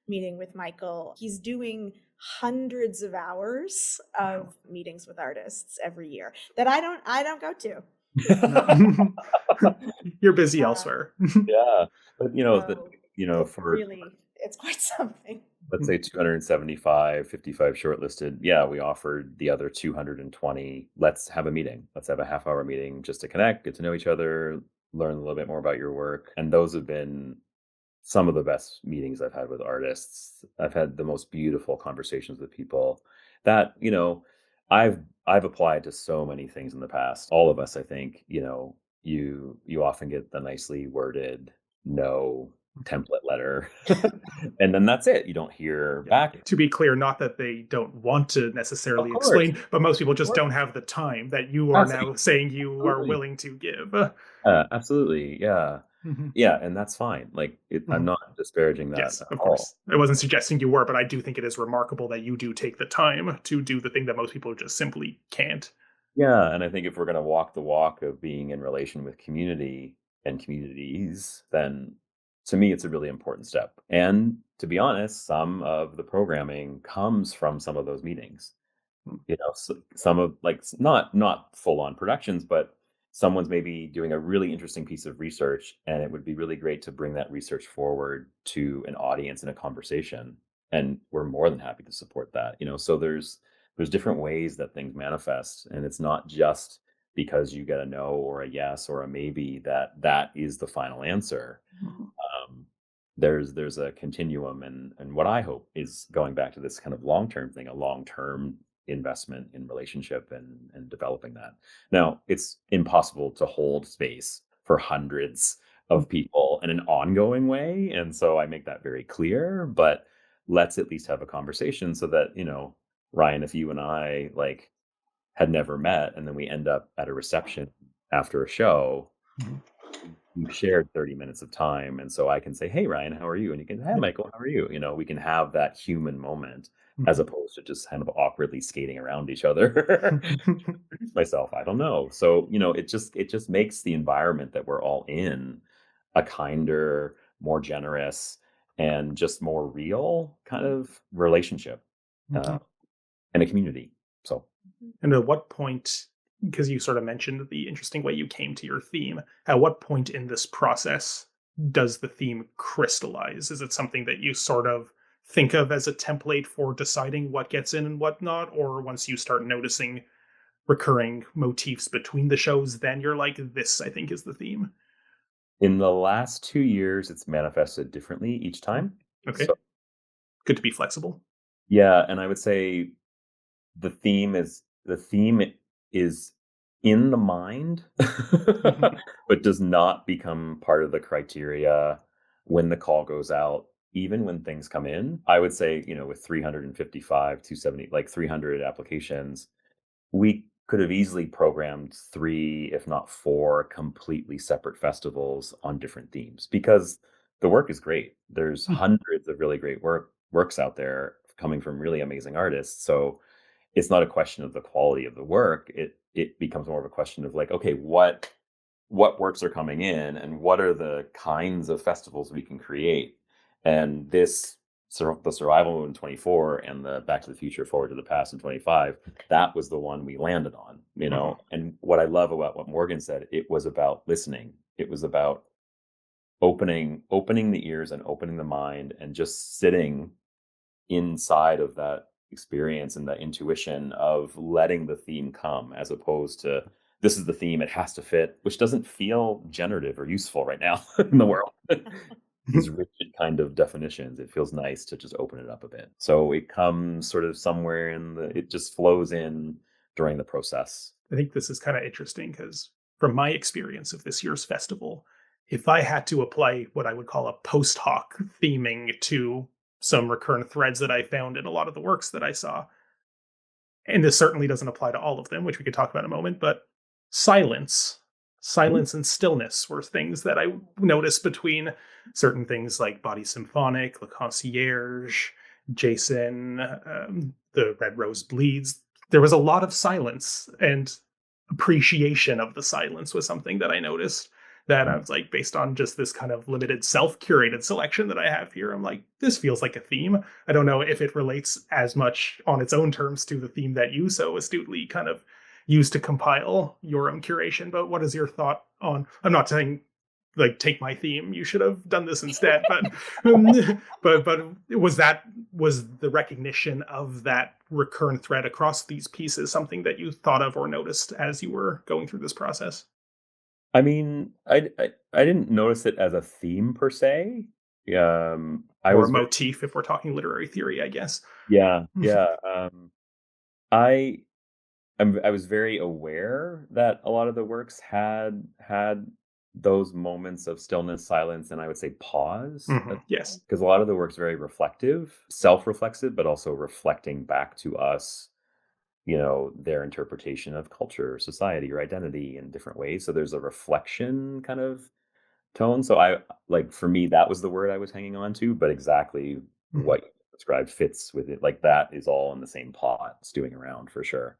meeting with Michael. He's doing hundreds of hours of meetings with artists every year that I don't go to. No. You're busy Uh, elsewhere. Yeah, but so it's for really, it's quite something. let's say 275, 55 shortlisted. Yeah, we offered the other 220. Let's have a meeting. Let's have a half-hour meeting just to connect, get to know each other, learn a little bit more about your work. And those have been some of the best meetings I've had with artists. I've had the most beautiful conversations with people that, I've I've applied to so many things in the past. All of us, I think, you often get the nicely worded no template letter. And then that's it. You don't hear back. To be clear, not that they don't want to Of necessarily course. explain, but most people Of just course. don't have the time that you are Absolutely. now saying you are Absolutely. willing to give. Absolutely. Yeah. Mhm. Yeah. And that's fine. Like I'm Mhm. not disparaging that Yes, at of all. course. I wasn't suggesting you were, but I do think it is remarkable that you do take the time to do the thing that most people just simply can't. Yeah, and I think if we're going to walk the walk of being in relation with community and communities, then to me, it's a really important step. And to be honest, some of the programming comes from some of those meetings. Some of like not full on productions, but someone's maybe doing a really interesting piece of research, and it would be really great to bring that research forward to an audience in a conversation. And we're more than happy to support that. So there's different ways that things manifest, and it's not just because you get a no or a yes or a maybe that is the final answer. Mhm. um, there's a continuum, and what I hope is going back to this kind of long-term thing, a long-term investment in relationship and developing that. Now, it's impossible to hold space for hundreds of people in an ongoing way, and so I make that very clear, but let's at least have a conversation so that, Ryan, if you and I like had never met and then we end up at a reception after a show, Mhm. we've shared 30 minutes of time. And so I can say, "Hey, Ryan, how are you?" And you can, "Hey, Yeah. Michael, how are you?" We can have that human moment as Mhm. opposed to just kind of awkwardly skating around each other. Introduce myself. I don't know. So, it just makes the environment that we're all in a kinder, more generous, and just more real kind of relationship, uh, Mhm. and a community. So, And at what point, because you sort of mentioned the interesting way you came to your theme, at what point in this process does the theme crystallize? Is it something that you sort of think of as a template for deciding what gets in and what not? Or once you start noticing recurring motifs between the shows, then you're like, this, I think, is the theme? In the last 2 years, it's manifested differently each time. Okay. So, Good to be flexible. yeah, and I would say the theme is in the mind, Mhm. but does not become part of the criteria when the call goes out, even when things come in. I would say, with 355, 270, like 300 applications, we could have easily programmed 3, if not 4, completely separate festivals on different themes because the work is great. There's hundreds of really great works out there coming from really amazing artists. So it's not a question of the quality of the work. It becomes more of a question of like, okay, what works are coming in and what are the kinds of festivals we can create. And the survival mode in 24 and the Back to the Future Forward to the Past in 25, that was the one we landed on, Mhm. and what I love about what Morgan said, it was about listening. It was about opening the ears and opening the mind and just sitting inside of that experience and that intuition of letting the theme come, as opposed to this is the theme, it has to fit, which doesn't feel generative or useful right now in the world. These rigid kind of definitions, it feels nice to just open it up a bit. So it comes sort of somewhere it just flows in during the process. I think this is kind of interesting because, from my experience of this year's festival, if I had to apply what I would call a post hoc theming to some recurrent threads that I found in a lot of the works that I saw, and this certainly doesn't apply to all of them, which we could talk about in a moment, but silence, Mhm. silence and stillness were things that I noticed between certain things like Body Symphonic, Le Concierge, Jason, the Red Rose Bleeds. There was a lot of silence, and appreciation of the silence was something that I noticed, that I was like, based on just this kind of limited self-curated selection that I have here, I'm like, this feels like a theme. I don't know if it relates as much on its own terms to the theme that you so astutely kind of used to compile your own curation, but what is your thought on, I'm not saying like take my theme, you should have done this instead, but but was the recognition of that recurrent thread across these pieces something that you thought of or noticed as you were going through this process? I mean, I didn't notice it as a theme per se. I Or a was very motif if we're talking literary theory, I guess. yeah, yeah. I I was very aware that a lot of the works had those moments of stillness, silence, and I would say pause, Yes. because a lot of the work's very reflective, self-reflexive, but also reflecting back to us, their interpretation of culture, society, or identity in different ways. So there's a reflection kind of tone. So for me, that was the word I was hanging on to, but exactly Mhm. what you described fits with it. Like that is all in the same pot, stewing around for sure.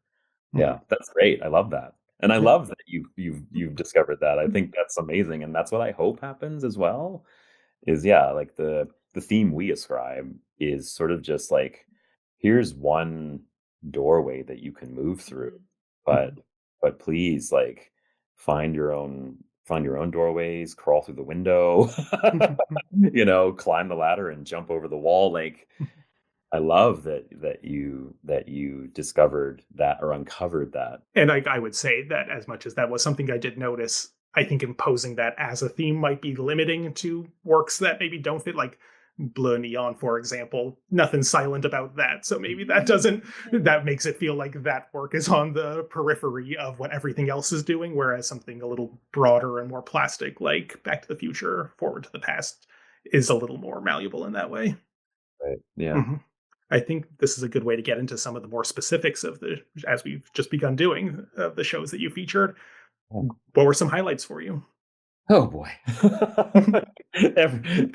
Mhm. Yeah, that's great. I love that. And I Yeah. love that you've discovered that. I think that's amazing. And that's what I hope happens as well. Is yeah, like the theme we ascribe is sort of just like here's one doorway that you can move through. Mhm. But but please like find your own doorways, crawl through the window, climb the ladder and jump over the wall. Like I love that you discovered that or uncovered that. And I would say that as much as that was something I did notice, I think imposing that as a theme might be limiting to works that maybe don't fit, like Bleu Neon, for example. Nothing silent about that. So maybe that makes it feel like that work is on the periphery of what everything else is doing, whereas something a little broader and more plastic, like Back to the Future, Forward to the Past, is a little more malleable in that way. Right. Yeah. Mhm. I think this is a good way to get into some of the more specifics of as we've just begun doing, of the shows that you featured. Oh, What were some highlights for you? oh boy.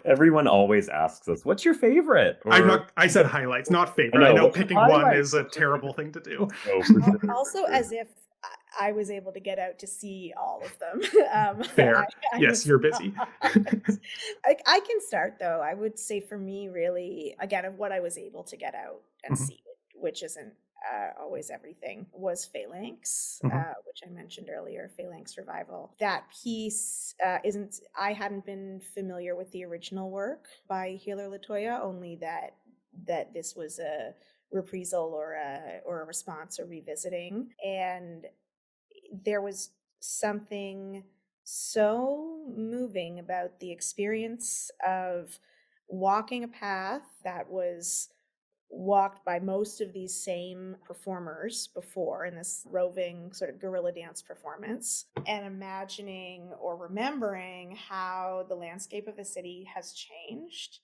Everyone always asks us, "What's your favorite?" Or I said highlights, not I favorite. I know, know "What's your picking one highlight?" is a terrible thing to do. No, for sure, for Also, sure. as if I was able to get out to see all of them. I, Fair. I Yes, was you're not. busy. I can start though. I would say for me, really, again, of what I was able to get out and Mhm. see, which isn't Always Everything, was Phalanx, Mhm. which I mentioned earlier, Phalanx Revival. That piece I hadn't been familiar with the original work by Healer Latoya, only that this was a reprisal or a response or revisiting. And there was something so moving about the experience of walking a path that was walked by most of these same performers before in this roving sort of guerrilla dance performance, and imagining or remembering how the landscape of the city has changed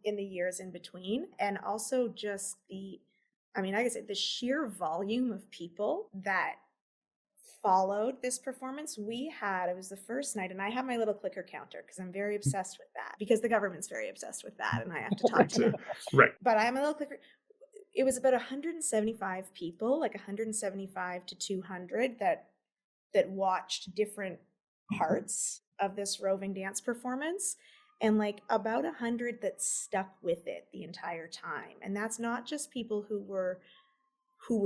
in the years in between. And also just like I said, the sheer volume of people that followed this performance. It was the first night, and I have my little clicker counter because I'm very obsessed with that, because the government's very obsessed with that, and I have to talk to them. Right. But I have my little clicker. It was about 175 people, like 175 to 200 that watched different parts of this roving dance performance, and like about 100 that stuck with it the entire time. And that's not just people who were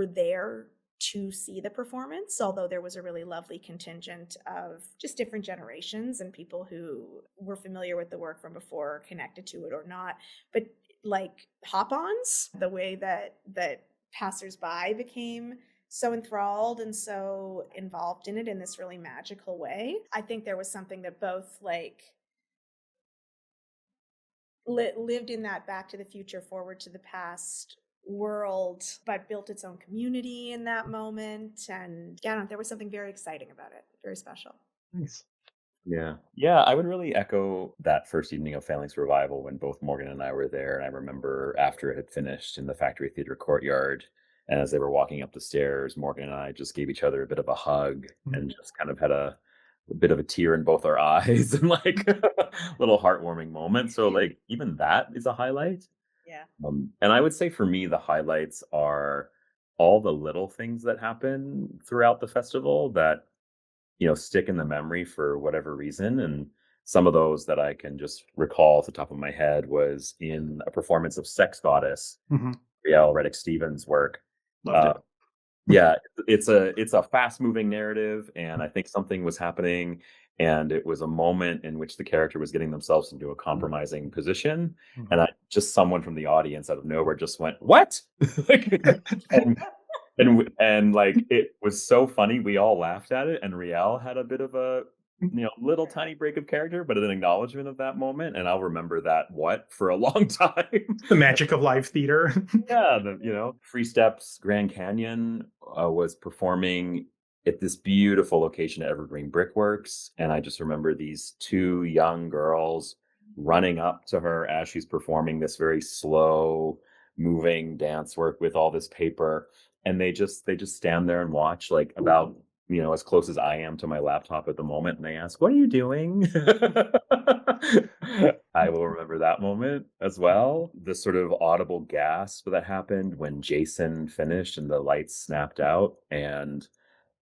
there to see the performance, although there was a really lovely contingent of just different generations and people who were familiar with the work from before, connected to it or not. But like hop-ons, the way that passersby became so enthralled and so involved in it in this really magical way. I think there was something that both like lived in that Back to the Future, Forward to the Past world, but built its own community in that moment. And yeah, there was something very exciting about it, very special. Nice. Yeah, I would really echo that first evening of Phalanx Revival when both Morgan and I were there. And I remember after it had finished in the Factory Theatre courtyard, and as they were walking up the stairs, Morgan and I just gave each other a bit of a hug and just kind of had a bit of a tear in both our eyes and like a little heartwarming moment. So like even that is a highlight. Yeah. And I would say for me, the highlights are all the little things that happen throughout the festival that, stick in the memory for whatever reason. And some of those that I can just recall off the top of my head was in a performance of Sex Goddess, Riel Reddick Stevens' work. Loved it. Yeah, it's a fast moving narrative, and I think something was happening, and it was a moment in which the character was getting themselves into a compromising position, and someone from the audience out of nowhere just went, "What?" like, and like it was so funny. We all laughed at it, and Riel had a bit of a little tiny break of character, but an acknowledgement of that moment, and I'll remember that for a long time. The magic of live theater. Yeah, Free Steps Grand Canyon was performing at this beautiful location at Evergreen Brickworks, and I just remember these two young girls running up to her as she's performing this very slow moving dance work with all this paper, and they just stand there and watch, like about as close as I am to my laptop at the moment, and they ask, "What are you doing?" I will remember that moment as well. The sort of audible gasp that happened when Jason finished and the lights snapped out, and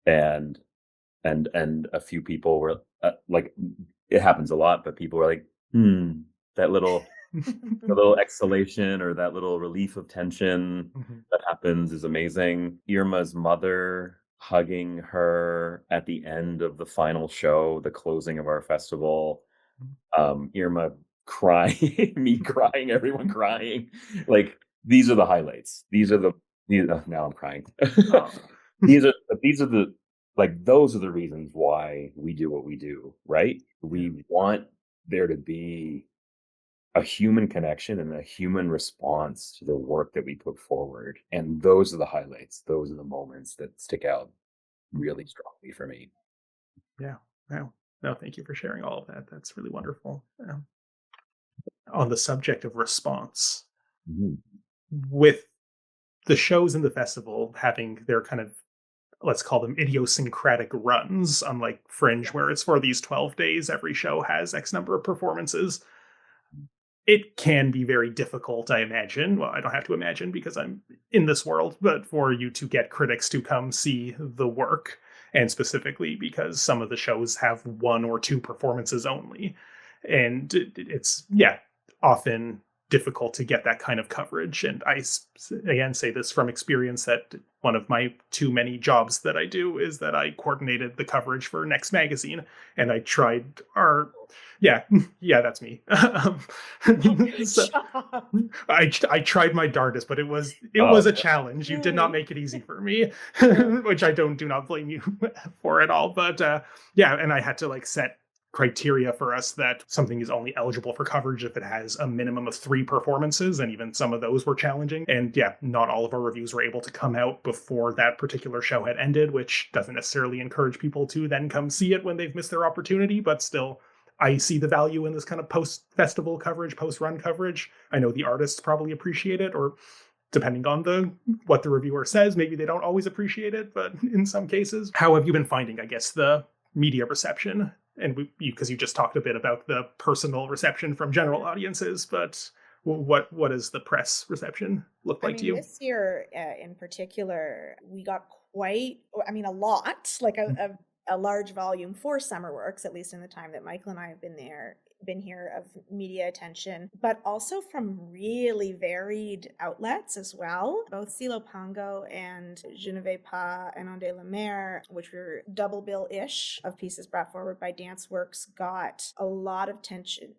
a few people were like, it happens a lot, but people were like, that little a little exhalation or that little relief of tension that happens is amazing. Irma's mother hugging her at the end of the final show, the closing of our festival. Irma crying, me crying, everyone crying. Like, these are the highlights. Now I'm crying. These are those are the reasons why we do what we do, right? We want there to be a human connection and a human response to the work that we put forward. And those are the highlights. Those are the moments that stick out really strongly for me. Yeah. Wow. No, thank you for sharing all of that. That's really wonderful. On the subject of response, with the shows in the festival having their kind of, let's call them idiosyncratic runs, unlike Fringe, where it's for these 12 days, every show has X number of performances. It can be very difficult, I imagine. Well, I don't have to imagine because I'm in this world, but for you to get critics to come see the work, and specifically because some of the shows have one or two performances only. And it's, often difficult to get that kind of coverage. And I, again, say this from experience that one of my too many jobs that I do is that I coordinated the coverage for Next Magazine, and I tried yeah, that's me. So I tried my darndest, but it was a challenge. You did not make it easy for me, which I do not blame you for at all. But and I had to set criteria for us that something is only eligible for coverage if it has a minimum of 3 performances, and even some of those were challenging. And not all of our reviews were able to come out before that particular show had ended, which doesn't necessarily encourage people to then come see it when they've missed their opportunity, but still, I see the value in this kind of post-festival coverage, post-run coverage. I know the artists probably appreciate it, or depending on what the reviewer says, maybe they don't always appreciate it, but in some cases. How have you been finding, I guess, the media reception? And because you just talked a bit about the personal reception from general audiences, but what does the press reception look like to you? This year in particular, we got a lot, a large volume for SummerWorks, at least in the time that Michael and I have been here, of media attention, but also from really varied outlets as well. Both Silo Pongo and Je ne vais pas inonder la mer, which were double bill-ish of pieces brought forward by DanceWorks, got a lot of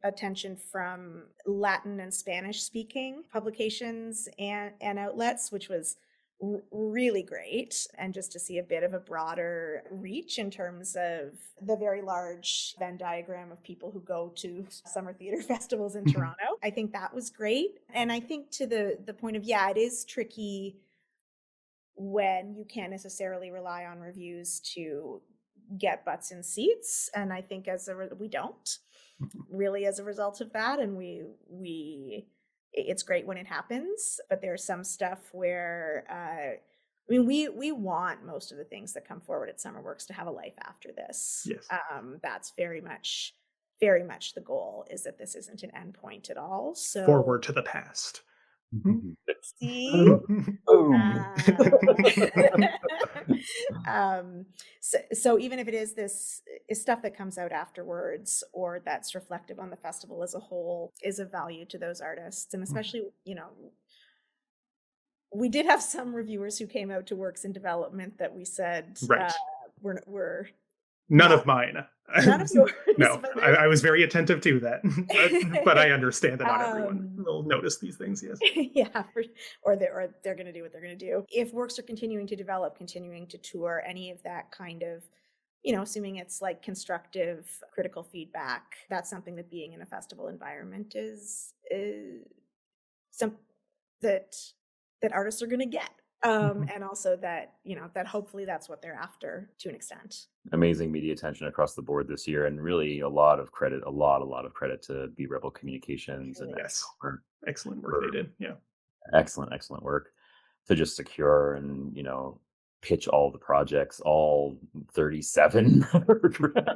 attention from Latin and Spanish speaking publications and outlets, which was really great. And just to see a bit of a broader reach in terms of the very large Venn diagram of people who go to summer theater festivals in Toronto. I think that was great. And I think to the point of, it is tricky when you can't necessarily rely on reviews to get butts in seats. And I think we don't really as a result of that. And it's great when it happens, but there's some stuff where, we want most of the things that come forward at SummerWorks to have a life after this. Yes. That's very much the goal, is that this isn't an end point at all. So forward to the past. See? So even if it is stuff that comes out afterwards or that's reflective on the festival as a whole, is of value to those artists. And especially, we did have some reviewers who came out to works in development that we said, right. We're none of mine. None of yours. No, I was very attentive to that, but I understand that not everyone will notice these things. Yes. Or they're going to do what they're going to do. If works are continuing to develop, continuing to tour, any of that kind of, assuming it's constructive, critical feedback, that's something that being in a festival environment is something that artists are going to get. And also that, that hopefully that's what they're after to an extent. Amazing media attention across the board this year, and really a lot of credit to Be Rebel Communications and excellent work they did. Yeah. Excellent work to just secure and, pitch all the projects, all 37,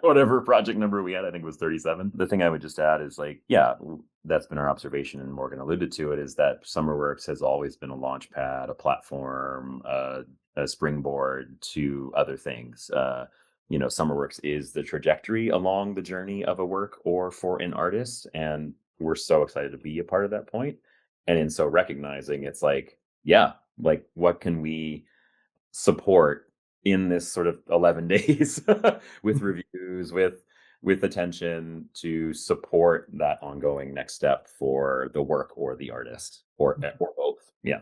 whatever project number we had, I think it was 37. The thing I would just add is that's been our observation, and Morgan alluded to it, is that SummerWorks has always been a launch pad, a platform, a springboard to other things. SummerWorks is the trajectory along the journey of a work or for an artist, and we're so excited to be a part of that point. And in so recognizing it's what can we support in this sort of 11 days with reviews, with attention to support that ongoing next step for the work or the artist or both. Yeah.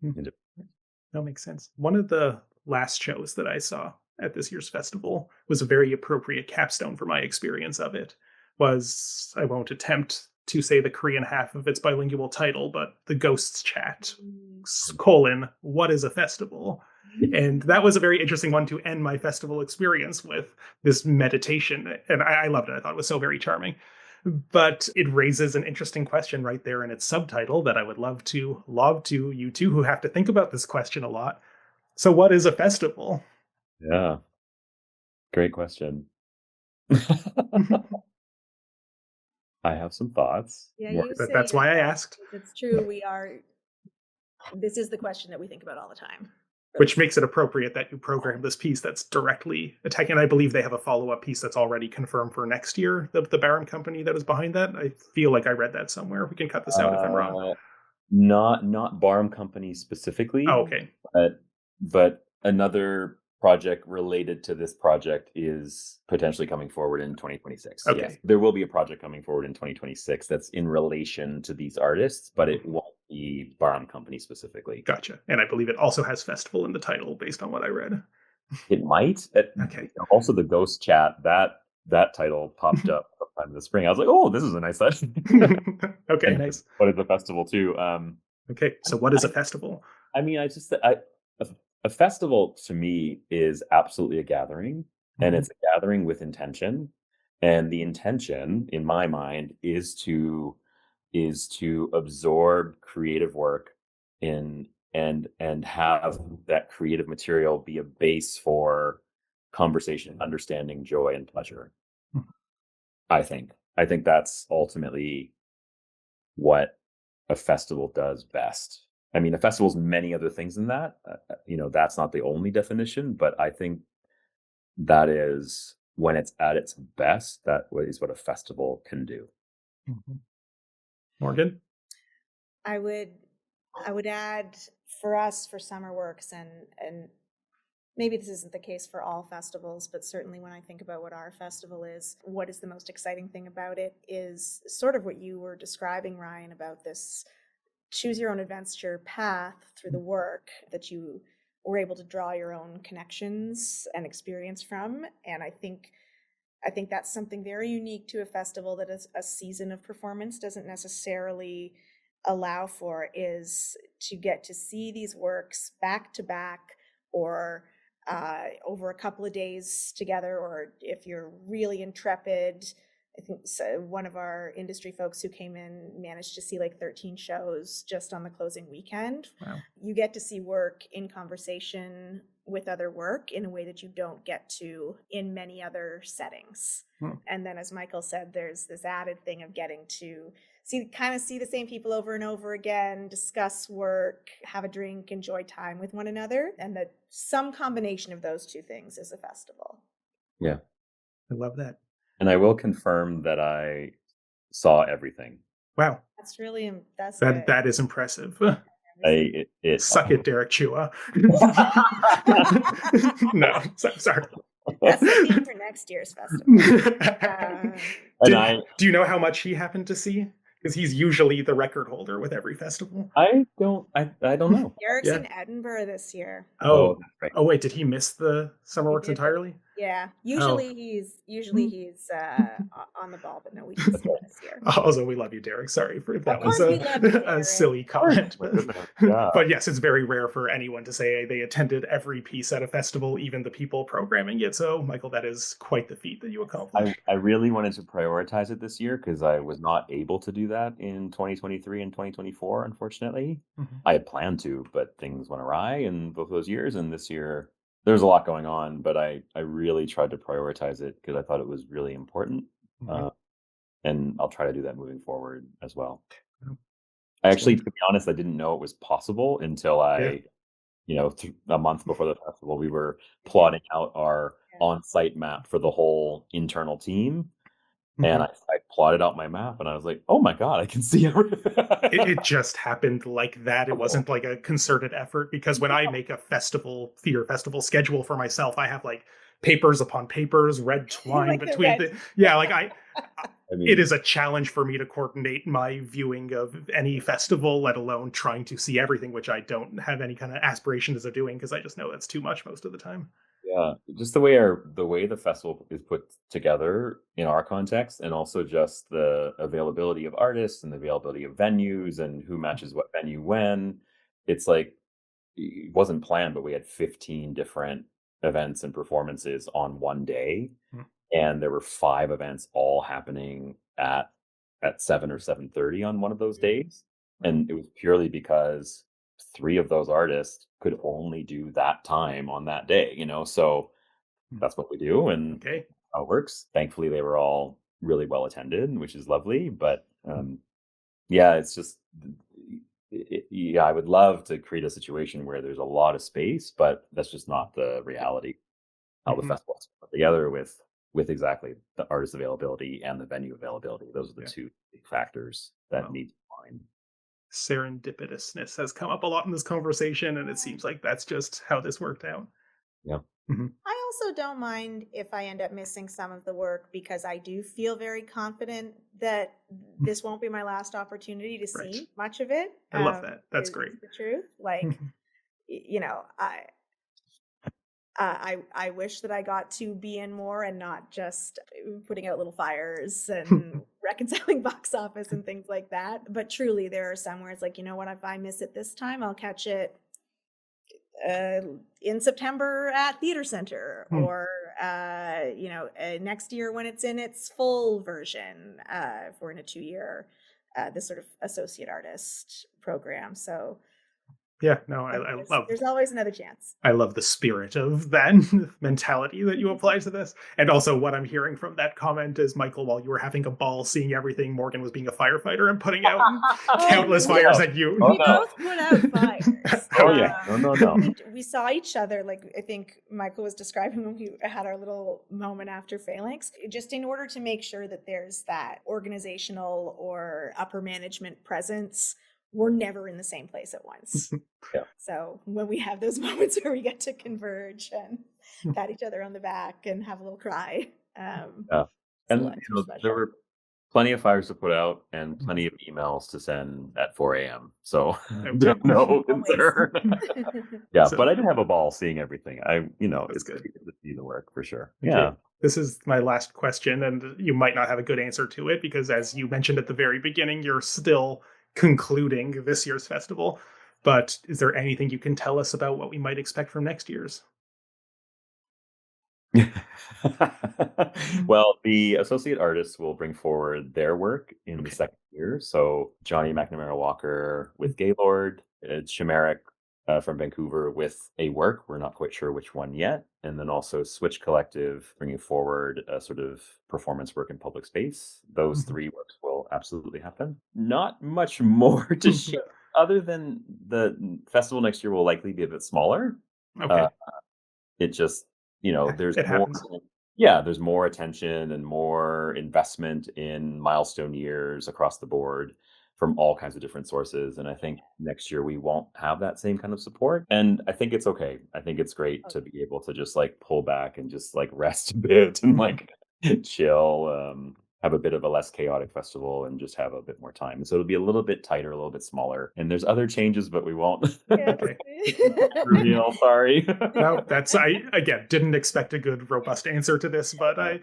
That makes sense. One of the last shows that I saw at this year's festival was a very appropriate capstone for my experience of it. I won't attempt to say the Korean half of its bilingual title, but The Ghosts Chat, : What is a Festival? And that was a very interesting one to end my festival experience with, this meditation. And I loved it. I thought it was so very charming. But it raises an interesting question right there in its subtitle that I would love to lob to you two, who have to think about this question a lot. So what is a festival? Yeah. Great question. I have some thoughts. Yeah, that's why I asked. It's true. This is the question that we think about all the time. Which makes it appropriate that you program this piece that's directly attacking. And I believe they have a follow-up piece that's already confirmed for next year. The Barham company that is behind that. I feel like I read that somewhere. We can cut this out if I'm wrong. Not Barham Company specifically. Oh, okay. But another project related to this project is potentially coming forward in 2026. Okay. Yes, there will be a project coming forward in 2026 that's in relation to these artists, but it won't be Barham Company specifically. Gotcha. And I believe it also has festival in the title based on what I read. It might. Okay. Also, the Ghost Chat, that title popped up sometime in the spring. I was like, oh, this is a nice session. Okay, nice. What is a festival too? Okay, so what is a festival? I mean, a festival to me is absolutely a gathering, and it's a gathering with intention. And the intention, in my mind, is to absorb creative work in and have that creative material be a base for conversation, understanding, joy, and pleasure. I think that's ultimately what a festival does best. I mean, a festival is many other things than that. That's not the only definition, but I think that is when it's at its best. That is what a festival can do. Morgan? I would add for us, for SummerWorks, and maybe this isn't the case for all festivals, but certainly when I think about what our festival is, what is the most exciting thing about it is sort of what you were describing, Ryan, about this choose your own adventure path through the work that you were able to draw your own connections and experience from. And I think that's something very unique to a festival that a season of performance doesn't necessarily allow for, is to get to see these works back to back, or over a couple of days together, or if you're really intrepid. I think one of our industry folks who came in managed to see like 13 shows just on the closing weekend. Wow. You get to see work in conversation with other work in a way that you don't get to in many other settings. And then, as Michael said, there's this added thing of getting to see the same people over and over again, discuss work, have a drink, enjoy time with one another, and that some combination of those two things is a festival. Yeah. I love that. And I will confirm that I saw everything. Wow. That's really, that is impressive. Suck it, Derek Chua. No, sorry. That's the theme for next year's festival. Do you know how much he happened to see? Because he's usually the record holder with every festival. I don't know. Derek's in Edinburgh this year. Oh, right. Oh wait, did he miss the SummerWorks entirely? Yeah, usually he's on the ball, but no, we didn't see him this year. Also, we love you, Derek. Sorry if that was a silly comment. But yes, it's very rare for anyone to say they attended every piece at a festival, even the people programming it. So, Michael, that is quite the feat that you accomplished. I really wanted to prioritize it this year because I was not able to do that in 2023 and 2024, unfortunately. I had planned to, but things went awry in both those years, and this year there's a lot going on, but I really tried to prioritize it because I thought it was really important. And I'll try to do that moving forward as well. I actually, to be honest, I didn't know it was possible until a month before the festival, we were plotting out our on-site map for the whole internal team. And I plotted out my map and I was like, oh my God, I can see everything. It just happened like that. It wasn't like a concerted effort, because when I make a theater festival schedule for myself, I have like papers upon papers, red twine between it is a challenge for me to coordinate my viewing of any festival, let alone trying to see everything, which I don't have any kind of aspirations of doing because I just know that's too much most of the time. Yeah, just the way the festival is put together in our context, and also just the availability of artists and the availability of venues and who matches what venue when. It's like, it wasn't planned, but we had 15 different events and performances on one day, and there were 5 events all happening at 7 or 7:30 on one of those days, and it was purely because 3 of those artists could only do that time on that day, so that's what we do, and how it works. Thankfully, they were all really well attended, which is lovely, but it's just, I would love to create a situation where there's a lot of space, but that's just not the reality. How the festival is put together with exactly the artist availability and the venue availability. Those are the two big factors that need to align. Serendipitousness has come up a lot in this conversation, and it seems like that's just how this worked out. Yeah. I also don't mind if I end up missing some of the work, because I do feel very confident that this won't be my last opportunity to see much of it. I love that. That's great. The truth. Like, you know, I wish that I got to be in more and not just putting out little fires and reconciling box office and things like that. But truly, there are some where it's like, you know what, if I miss it this time, I'll catch it in September at Theater Center, or you know, next year when it's in its full version, if we're in a 2-year this sort of associate artist program. So yeah, no, I love. There's always another chance. I love the spirit of that mentality that you apply to this, and also what I'm hearing from that comment is, Michael, while you were having a ball seeing everything, Morgan was being a firefighter and putting out countless fires at you. We both put out fires. No. We saw each other, like I think Michael was describing when we had our little moment after Phalanx, just in order to make sure that there's that organizational or upper management presence. We're never in the same place at once. So when we have those moments where we get to converge and pat each other on the back and have a little cry. And you know, there were plenty of fires to put out and plenty of emails to send at 4 a.m. So no concern. But I did have a ball seeing everything. It's good to see the work for sure. Yeah. This is my last question, and you might not have a good answer to it because, as you mentioned at the very beginning, you're still concluding this year's festival, but is there anything you can tell us about what we might expect from next year's? Well, the associate artists will bring forward their work in the second year. So Johnny McNamara Walker with Gaylord, Chimeric from Vancouver with a work. We're not quite sure which one yet. And then also Switch Collective bringing forward a sort of performance work in public space. Those three works will absolutely happen. Not much more to share other than the festival next year will likely be a bit smaller. It just, there's more. There's more attention and more investment in milestone years across the board from all kinds of different sources. And I think next year we won't have that same kind of support. And I think it's okay. I think it's great to be able to just like pull back and just like rest a bit and like chill, have a bit of a less chaotic festival and just have a bit more time. So it'll be a little bit tighter, a little bit smaller. And there's other changes, but we won't reveal. Sorry. No, I again didn't expect a good, robust answer to this, but I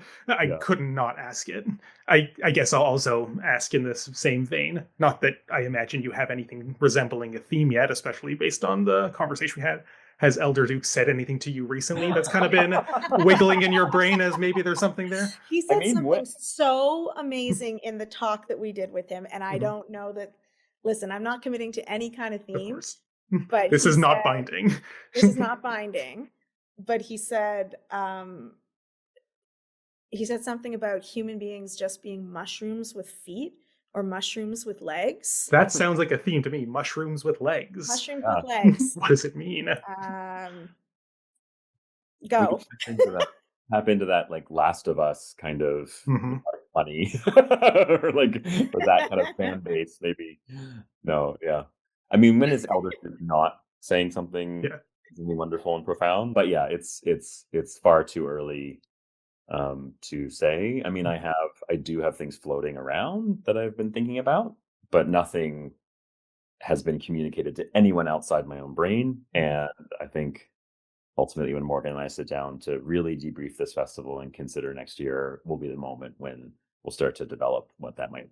couldn't not ask it. I guess I'll also ask in this same vein. Not that I imagine you have anything resembling a theme yet, especially based on the conversation we had. Has Elder Duke said anything to you recently that's kind of been wiggling in your brain as maybe there's something there? He said something so amazing in the talk that we did with him. And I don't know that, listen, I'm not committing to any kind of theme. Of course. But this is not binding. This is not binding. But he said something about human beings just being mushrooms with feet. Or mushrooms with legs. That sounds like a theme to me. Mushrooms with legs. Mushrooms with legs. What does it mean? Go. Tap into that like Last of Us kind of funny, or that kind of fan base. Maybe. No, yeah. I mean, when is Elder not saying something wonderful and profound? But yeah, it's far too early to say. I mean, I do have things floating around that I've been thinking about, but nothing has been communicated to anyone outside my own brain. And I think ultimately when Morgan and I sit down to really debrief this festival and consider next year will be the moment when we'll start to develop what that might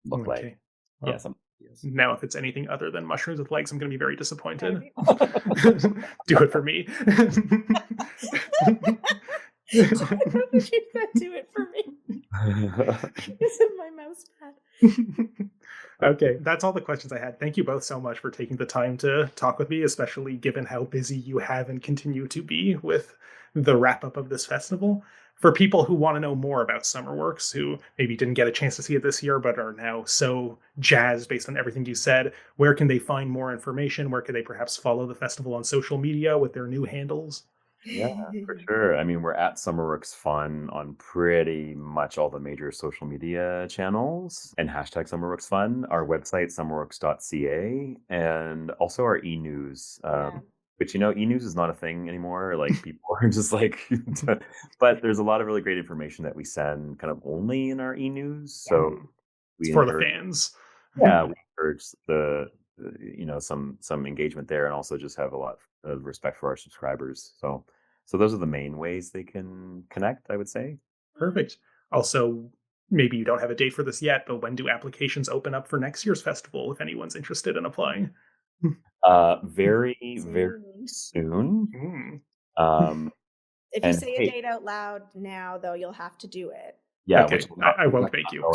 look like. Well, now, if it's anything other than mushrooms with legs, I'm going to be very disappointed. Do it for me. You said do it for me. This is my mouse pad. Okay, that's all the questions I had. Thank you both so much for taking the time to talk with me, especially given how busy you have and continue to be with the wrap up of this festival. For people who want to know more about SummerWorks, who maybe didn't get a chance to see it this year but are now so jazzed based on everything you said, where can they find more information? Where can they perhaps follow the festival on social media with their new handles? Yeah, for sure. I mean, we're at SummerWorksFun on pretty much all the major social media channels and hashtag SummerWorksFun, our website, summerworks.ca, and also our e-news. Yeah. Which, e-news is not a thing anymore. Like, people are just like, but there's a lot of really great information that we send kind of only in our e-news. So It's we for the encourage, fans. yeah, we encourage some engagement there, and also just have a lot of respect for our subscribers. So those are the main ways they can connect, I would say. Perfect. Also, maybe you don't have a date for this yet, but when do applications open up for next year's festival if anyone's interested in applying? Very, very Soon. soon. If you And say a hey, date out loud now, though, you'll have to do it. yeah, Okay, which I'm I won't make you.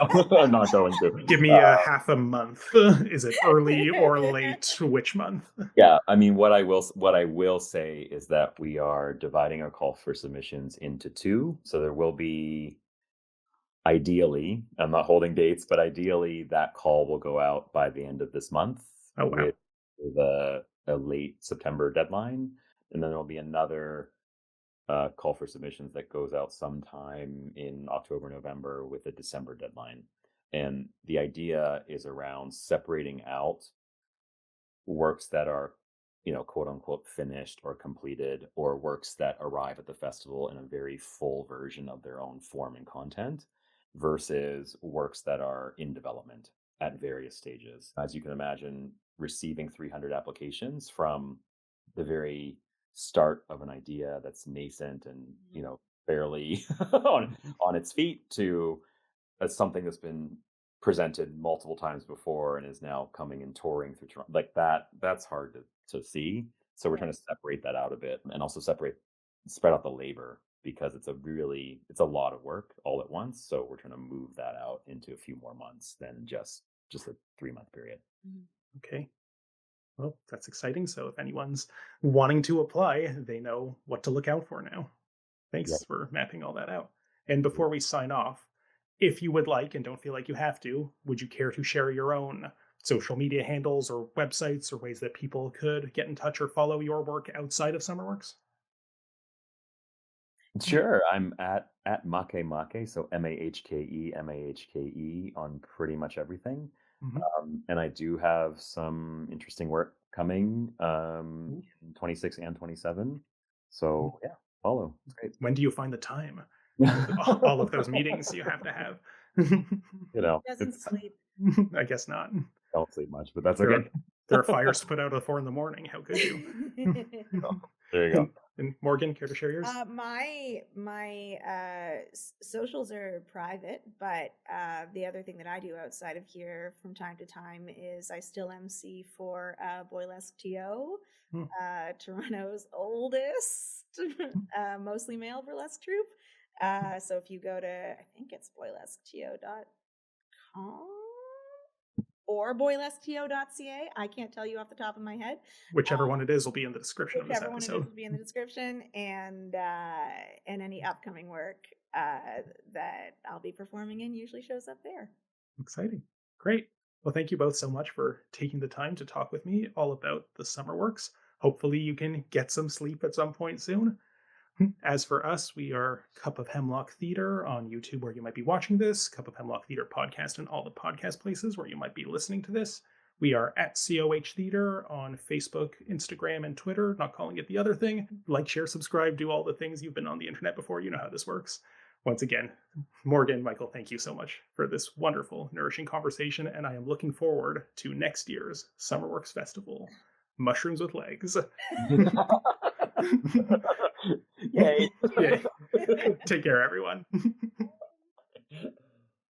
I'm not going to. Give me a half a month. Is it early or late? Which month? Yeah, I mean, what I will say is that we are dividing our call for submissions into two. So there will be, ideally, I'm not holding dates, but ideally that call will go out by the end of this month. Oh, wow. With a late September deadline, and then there'll be another call for submissions that goes out sometime in October, November with a December deadline. And the idea is around separating out works that are, quote unquote, finished or completed, or works that arrive at the festival in a very full version of their own form and content, versus works that are in development at various stages. As you can imagine, receiving 300 applications from the very start of an idea that's nascent and barely on its feet, to something that's been presented multiple times before and is now coming and touring through Toronto. Like that's hard to see. So we're trying to separate that out a bit, and also spread out the labor, because it's a lot of work all at once. So we're trying to move that out into a few more months than just a 3-month period. Okay. Well, that's exciting. So if anyone's wanting to apply, they know what to look out for now. Thanks for mapping all that out. And before we sign off, if you would like and don't feel like you have to, would you care to share your own social media handles or websites or ways that people could get in touch or follow your work outside of SummerWorks? Sure. I'm at Mahke, so MAHKE on pretty much everything. And I do have some interesting work coming in 26 and 27. So yeah, follow. It's great. When do you find the time? All of those meetings you have to have. Doesn't sleep. I guess not. Don't sleep much, but that's okay. There are fires to put out at 4 a.m. How could you? There you go. And Morgan, care to share yours? My socials are private, but the other thing that I do outside of here from time to time is I still MC for Boylesque TO, Toronto's oldest, mostly male burlesque troupe. So if you go to, I think it's boylesqueto.com or boylesqueto.ca. I can't tell you off the top of my head. Whichever one it is will be in the description of this episode. Whichever one it is will be in the description, and any upcoming work that I'll be performing in usually shows up there. Exciting. Great. Well, thank you both so much for taking the time to talk with me all about the SummerWorks. Hopefully you can get some sleep at some point soon. As for us, we are Cup of Hemlock Theatre on YouTube, where you might be watching this, Cup of Hemlock Theatre podcast and all the podcast places where you might be listening to this. We are at COH Theatre on Facebook, Instagram, and Twitter, not calling it the other thing. Like, share, subscribe, do all the things. You've been on the internet before, you know how this works. Once again, Morgan, Michael, thank you so much for this wonderful, nourishing conversation, and I am looking forward to next year's SummerWorks Festival. Mushrooms with legs. Yay. Yay. Take care, everyone.